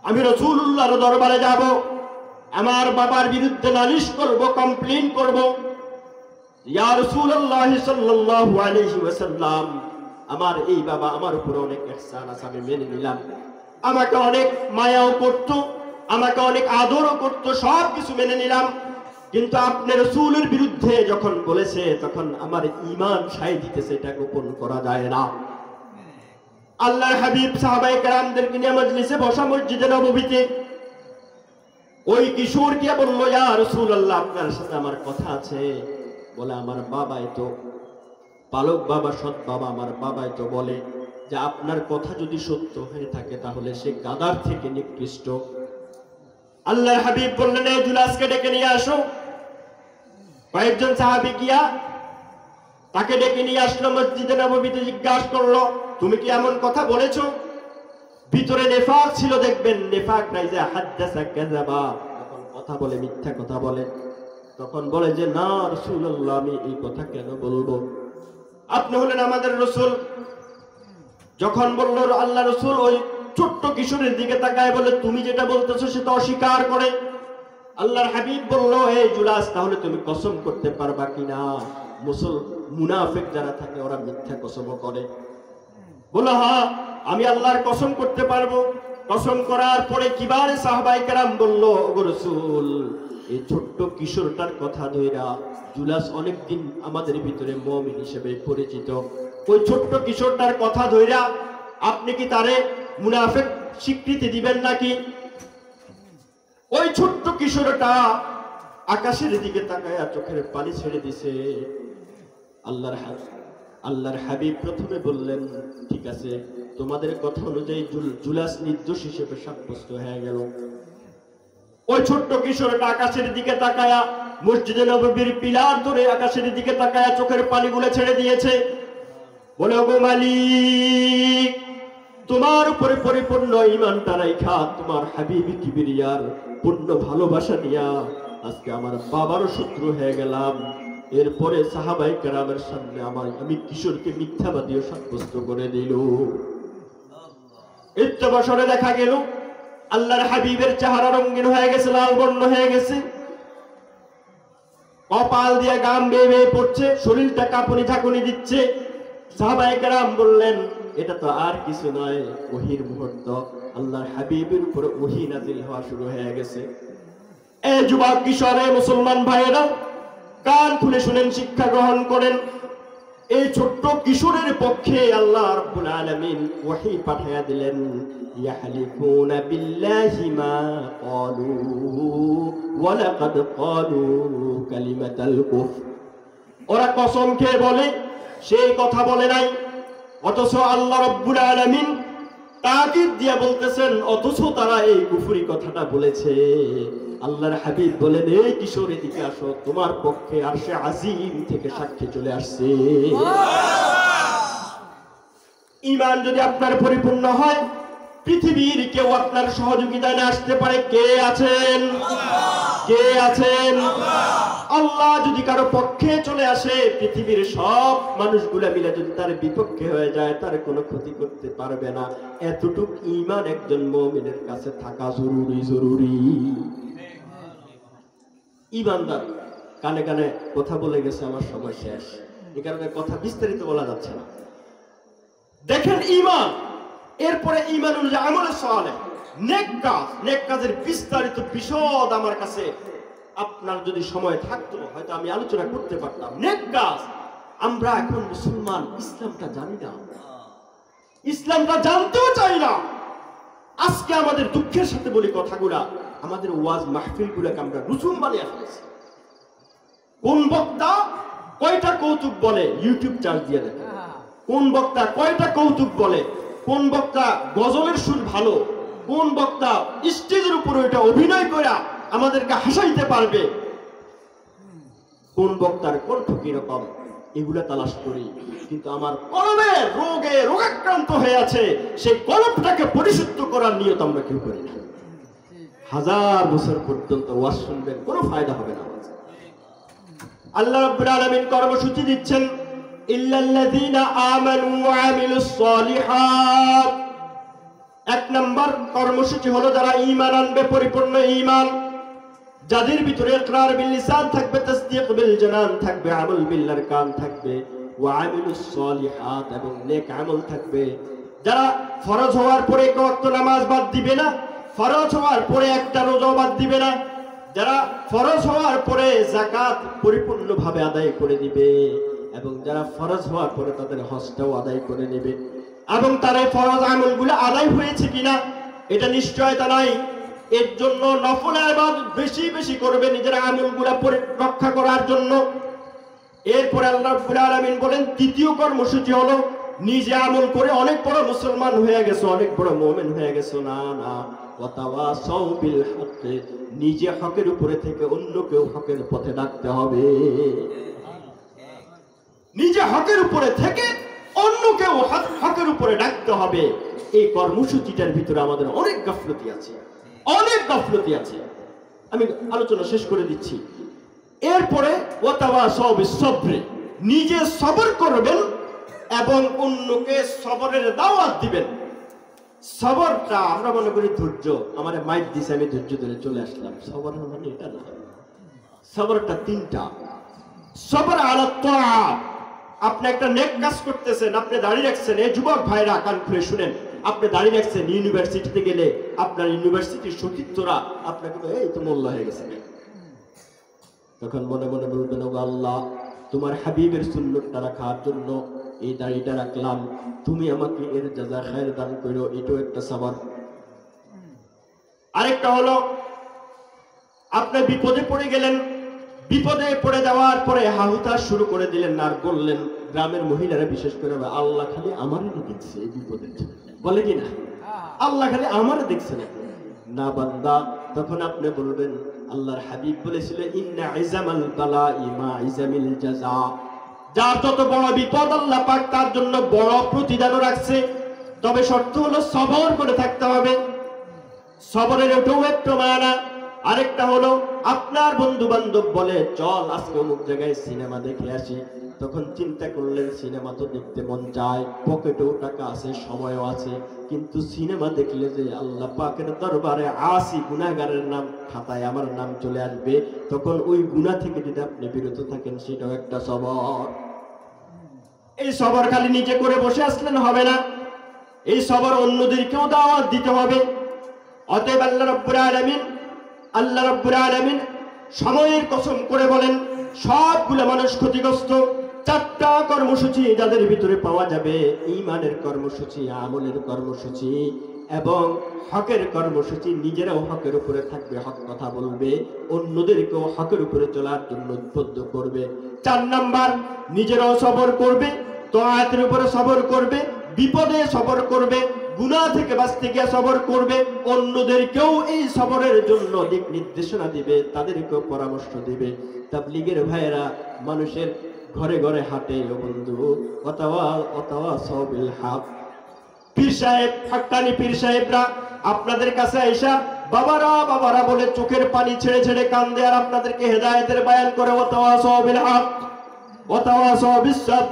আমি রাসূলুল্লাহর দরবারে যাব, আমার বাবার বিরুদ্ধে নালিশ করব, কমপ্লেইন করব। ইয়া রাসূলুল্লাহ সাল্লাল্লাহু আলাইহি ওয়াসাল্লাম, আমার এই বাবা আমার উপর অনেক ইহসান আছে, আমি মেনে নিলাম, আমাকে অনেক মায়াও করত, আমাকে অনেক আদরও করত, সব কিছু মেনে নিলাম, কিন্তু আপনি রাসূলের বিরুদ্ধে যখন বলেছে তখন আমার ঈমান সায় দিতেছে, এটা গোপন করা যায় না। আল্লাহর হাবিব সাহাবায়ে কেরামদেরকে নিয়ে মজলিসে বসা মসজিদে নববীতে ওই কিশোরকে বলল, ইয়া রাসূলুল্লাহ, আপনার সাথে আমার কথা আছে। বলে, আমার বাবাই তো পালক বাবা, সৎ বাবা, আমার বাবাই তো বলে যে আপনার কথা যদি সত্য হয়ে থাকে তাহলে সে গাদার থেকে নিকৃষ্ট। আল্লাহর হাবিব বললেন, এই জুলাসকে ডেকে নিয়ে আসো। কয়েকজন সাহাবী গিয়া তাকে ডেকে নিয়ে আসলো মসজিদে নববীতে, জিজ্ঞাসা করলো, তুমি কি এমন কথা বলেছো? ভিতরে নেফাক ছিল, দেখবেন নেফাক নাই যে হাদ্দাসা কাযাবা, যখন কথা বলে মিথ্যা কথা বলে, তখন বলে যে না রাসূলুল্লাহ, আমি এই কথা কেন বলবো, আপনি হলেন আমাদের রাসূল। যখন বলল আল্লাহ রাসূল, ওই ছোট্ট কিশোরের দিকে তাকায় বলে, তুমি যেটা বলতেছো সেটা অস্বীকার করে। আল্লাহর হাবিব বলল, এই জুলাস, তাহলে তুমি কসম করতে পারবা কিনা? মুনাফিক যারা থাকে ওরা মিথ্যা কসম করে। বলল, হ্যাঁ, আমি আল্লাহর কসম করতে পারবো। কসম করার পরে কিবারে সাহাবায়ে কেরাম বলল, ওগো রাসূল, এই ছোট্ট কিশোরটার কথা ধইরা জুলাস অনেকদিন আমাদের ভিতরে মুমিন হিসেবে পরিচিত, ওই ছোট্ট কিশোরটার কথা ধইরা আপনি কি তারে মুনাফিক স্বীকৃতি দিবেন নাকি? ওই ছোট্ট কিশোরটা আকাশের দিকে তাকায়া চোখের পানি ছেড়ে দিছে। আল্লাহর হাবিব প্রথমে বললেন, ঠিক আছে, তোমাদের কথা অনুযায়ী জুলাস নির্দোষ হিসেবে সাব্যস্ত হয়ে গেল। ওই ছোট্ট কিশোরটা আকাশের দিকে তাকায়া, মসজিদে নববীর পিলার ধরে আকাশের দিকে তাকায়া চোখের পানিগুলো ছেড়ে দিয়েছে। বলে, ওগো মালিক, তোমার উপরে পরিপূর্ণ ঈমানটা রাইখা তোমার হাবিব কিবরিয়ার পূর্ণ ভালোবাসা নিয়া আজকে আমার বাবারও শত্রু হয়ে গেলাম। এরপরে সাহাবায়ে কেরামের সামনে আমি কিশোরকে মিথ্যাবাদীও সাব্যস্ত করে দিল। ইত্তে বছরে দেখা গেল আল্লাহর হাবিবের চেহারা রঙিন হয়ে গেছে, লাল বর্ণ হয়ে গেছে, কপাল দিয়ে গাম বেয়ে বেয়ে পড়ছে, শরীরটা কাঁপুনি ঝাঁকুনি দিচ্ছে। সাহাবায়ে কেরাম বললেন, এটা তো আর কিছু নয়, ওহীর মুহূর্ত, আল্লাহর হাবিবের উপরে ওহী নাজিল হওয়া শুরু হয়ে গেছে। এই যুবক কিশোর, মুসলমান ভাইয়েরা, কান খুলে শুনেন, শিক্ষা গ্রহণ করেন। এই ছোট্ট কিশোরের পক্ষে আল্লাহ রাব্বুল আলামিন ওহী পাঠিয়ে দিলেন। ইয়াহলিফুনা বিল্লাহি মা ক্বালু ওয়া লাকাদ ক্বালু কালিমাতাল কুফর, ওরা কসম খেয়ে বলে সেই কথা বলে নাই, অথচ আল্লাহ রাব্বুল আলামিন তাকিদ দিয়ে বলতেছেন, অথচ তারা এই কুফরি কথাটা বলেছে। আল্লাহর হাবিব বলেন, এই কিশোর এদিকে আসো, তোমার পক্ষে আরশে আজিম থেকে সাক্ষী চলে আসছে। ঈমান যদি আপনার পরিপূর্ণ হয়, পৃথিবীর কেউ আপনার সহযোগিতায় আসতে পারে। কে আছেন? কে আছেন? আল্লাহ যদি কারো পক্ষে চলে আসে, পৃথিবীর সব মানুষগুলা মিলে যদি তার বিপক্ষে হয়ে যায়, তার কোনো ক্ষতি করতে পারবে না। এতটুক ঈমান একজন মুমিনের কাছে থাকা জরুরি। ঈমানদার কানে কানে কথা বলে গেছে, আমার সময় শেষ, এই কারণে কথা বিস্তারিত বলা যাচ্ছে না। দেখেন ঈমান, এরপরে ঈমানুল আমল সালেহ, নেক কাজ, নেক কাজের বিস্তারিত বিশদ আমার কাছে আপনার যদি সময় থাকতো হয়তো আমি আলোচনা করতে পারতাম। নেক কাজ, আমরা এখন মুসলমান, ইসলামটা জানি না, ইসলামটা জানতেও চাই না। আজকে আমাদের দুঃখের সাথে বলি কথাগুলা, আমাদের ওয়াজ মাহফিল গুলাকে আমরা রুসুম বানিয়ে ফেলেছি। কোন বক্তা কয়টা কৌতুক বলে, ইউটিউব চার্জ দিয়ে দেখে। কোন বক্তা কয়টা কৌতুক বলে, কোন বক্তা গজলের সুর ভালো, কোন বক্তা স্টেজের উপরে ওইটা অভিনয় করে আমাদেরকে হাসাইতে পারবে, কোন বক্তার কণ্ঠ কিরকম, এগুলা তালাশ করি। কিন্তু আমার কলমে রোগাক্রান্ত আক্রান্ত হয়ে আছে, সেই কলবটাকে পরিশুদ্ধ করার নিয়ত আমরা কেউ করি না। হাজার বছর পর্যন্ত ওয়াজ শুনবেন, কোনো ফায়দা হবে না। আল্লাহ রাব্বুল আলামিন কর্মসূচি দিচ্ছেন, ইল্লাল্লাযীনা আমানু ওয়া আমিলুস সালিহাত। এক নাম্বার কর্মসূচি হলো যারা ঈমান আনবে, পরিপূর্ণ ঈমান, যাদের ভিতরে ইকরার বিল লিসান থাকবে, তাসদীক বিল জানান থাকবে, আমল বিল আরকান থাকবে, ওয়া আমিলুস সালিহাত, এবং নেক আমল থাকবে। যারা ফরজ হওয়ার পরে এক ওয়াক্ত নামাজ বাদ দিবে না, ফরজ হওয়ার পরে একটা রোজা বাদ দিবে না, যারা ফরজ হওয়ার পরে যাকাত পরিপূর্ণভাবে আদায় করে দিবে, এবং যারা ফরজ হওয়ার পরে তাদের হজটাও আদায় করে নেবে, এবং তার এই ফরজ আমলগুলো আদায় হয়েছে কিনা এটা নিশ্চয়তা নাই, এর জন্য নফল ইবাদত বেশি বেশি করবে নিজের আমলগুলো রক্ষা করার জন্য। এরপরে আল্লাহ রাব্বুল আলামিন বলেন তৃতীয় কর্মসূচি হলো নিজে আমল করে অনেক বড় মুসলমান হয়ে গেছো, অনেক বড় মুমিন হয়ে গেছো, না না, ওয়াতাওয়াসাউ বিল হক, নিজে হকের উপরে থেকে অন্যকেও হকের পথে ডাকতে হবে। নিজে হকের উপরে থেকে অন্যকেও হকের উপরে ডাকতে হবে। এই কর্মসূচিটার ভিতরে আমাদের অনেক গাফলতি আছে, অনেক গাফলতি আছে। আমি আলোচনা শেষ করে দিচ্ছি। এরপরে ওয়াতাওয়াসাউ বিস সবর, নিজে সবর করবেন এবং অন্যকে সবরের দাওয়াত দিবেন। সবরটা আমরা মনে করি ধৈর্য, আমারে মাইক দিছে আমি ধৈর্য ধরে চলে আসলাম, সবর মানে এটা না। সবরটা তিনটা। সবর আলা তাআত, আপনি একটা নেক কাজ করতেছেন, আপনি দাঁড়িয়ে রাখছেন, এই যুবক ভাইরা কান খুলে শুনেন, আপনি দাঁড়িয়ে রাখছেন, ইউনিভার্সিটিতে গেলে আপনার ইউনিভার্সিটির সতীর্থরা আপনাকে এই তো মোল্লা হয়ে গেছে, তখন মনে মনে বলবেন, ও আল্লাহ, তোমার হাবিবের সুন্নতটা রাখার জন্য এই দাড়িটা রাখলাম, তুমি আমাকে এর জাযা খায়র দান করো। এটাও একটা সবর। আরেকটা হলো আপনি বিপদে পড়ে গেলেন, বিপদে পড়ে যাওয়ার পরে হাহুতাশ শুরু করে দিলেন, আর বললেন, গ্রামের মহিলারা বিশেষ করে, আল্লাহ খালি আমারই দেখছে এই বিপদে, বলে কি না, আল্লাহ খালি আমারই দেখছে না বান্দা। তখন আপনি বলবেন, আল্লাহর হাবিব বলেছিল, ইন্না ইজামাল বালাই মা ইজামিল জাযা, যার যত বড় বিপদ আল্লাহ পাক তার জন্য বড় প্রতিদানও রাখছে, তবে শর্ত হলো সবর করে থাকতে হবে। সবরের ওটাও একটু মানা। আরেকটা হলো আপনার বন্ধু বান্ধব বলে, চল আজকে অমুক জায়গায় সিনেমা দেখে আসি, তখন চিন্তা করলেন সিনেমা তো দেখতে মন চায়, পকেটেও টাকা আছে, সময়ও আছে, কিন্তু সিনেমা দেখলে যে আল্লাহ পাকের দরবারে আসি গুনাহগারের নাম খাতায় আমার নাম চলে আসবে, তখন ওই গুনাহ থেকে যদি আপনি বিরত থাকেন, সেটাও একটা সবর। এই সবর খালি নিজে করে বসে আসলেন হবে না, এই সবর অন্যদেরকেও দাওয়াত দিতে হবে। অতএব আল্লাহ রাব্বুল আলামিন সময়ের কসম করে বলেন, সবগুলো মানুষ ক্ষতিগ্রস্ত। চারটা কর্মসূচি যাদের ভিতরে পাওয়া যাবে, ঈমানের কর্মসূচি, আমলের কর্মসূচি এবং হকের কর্মসূচি। নিজেরাও হকের উপরে থাকবে, হক কথা বলবে, অন্যদেরকেও হকের উপরে চলার জন্য উদ্বুদ্ধ করবে। 4 নাম্বার, নিজেরাও সবর করবে, তাআতের উপরে সবর করবে, বিপদে সবর করবে, গুনাহ থেকে বাঁচতে গিয়ে সবর করবে, অন্যদেরকেও এই সবরের জন্য দিক নির্দেশনা দিবে, তাদেরকেও পরামর্শ দিবে। তাবলীগের ভাইয়েরা মানুষের ঘরে ঘরে হাঁটে, ও বন্ধু, ওয়াতাওয়াসাউ বিল হক। পীর সাহেব, হাক্কানি পীর সাহেবরা আপনাদের কাছে আইসা বাবারা বাবারা বলে চোখের পানি ছেড়ে ছেড়ে কান্দে, আর আপনাদেরকে হেদায়েতের বয়ান করে, ওয়াতাওয়াসাউ বিল হক, ওয়াতাওয়াসাউ বিস সাবর,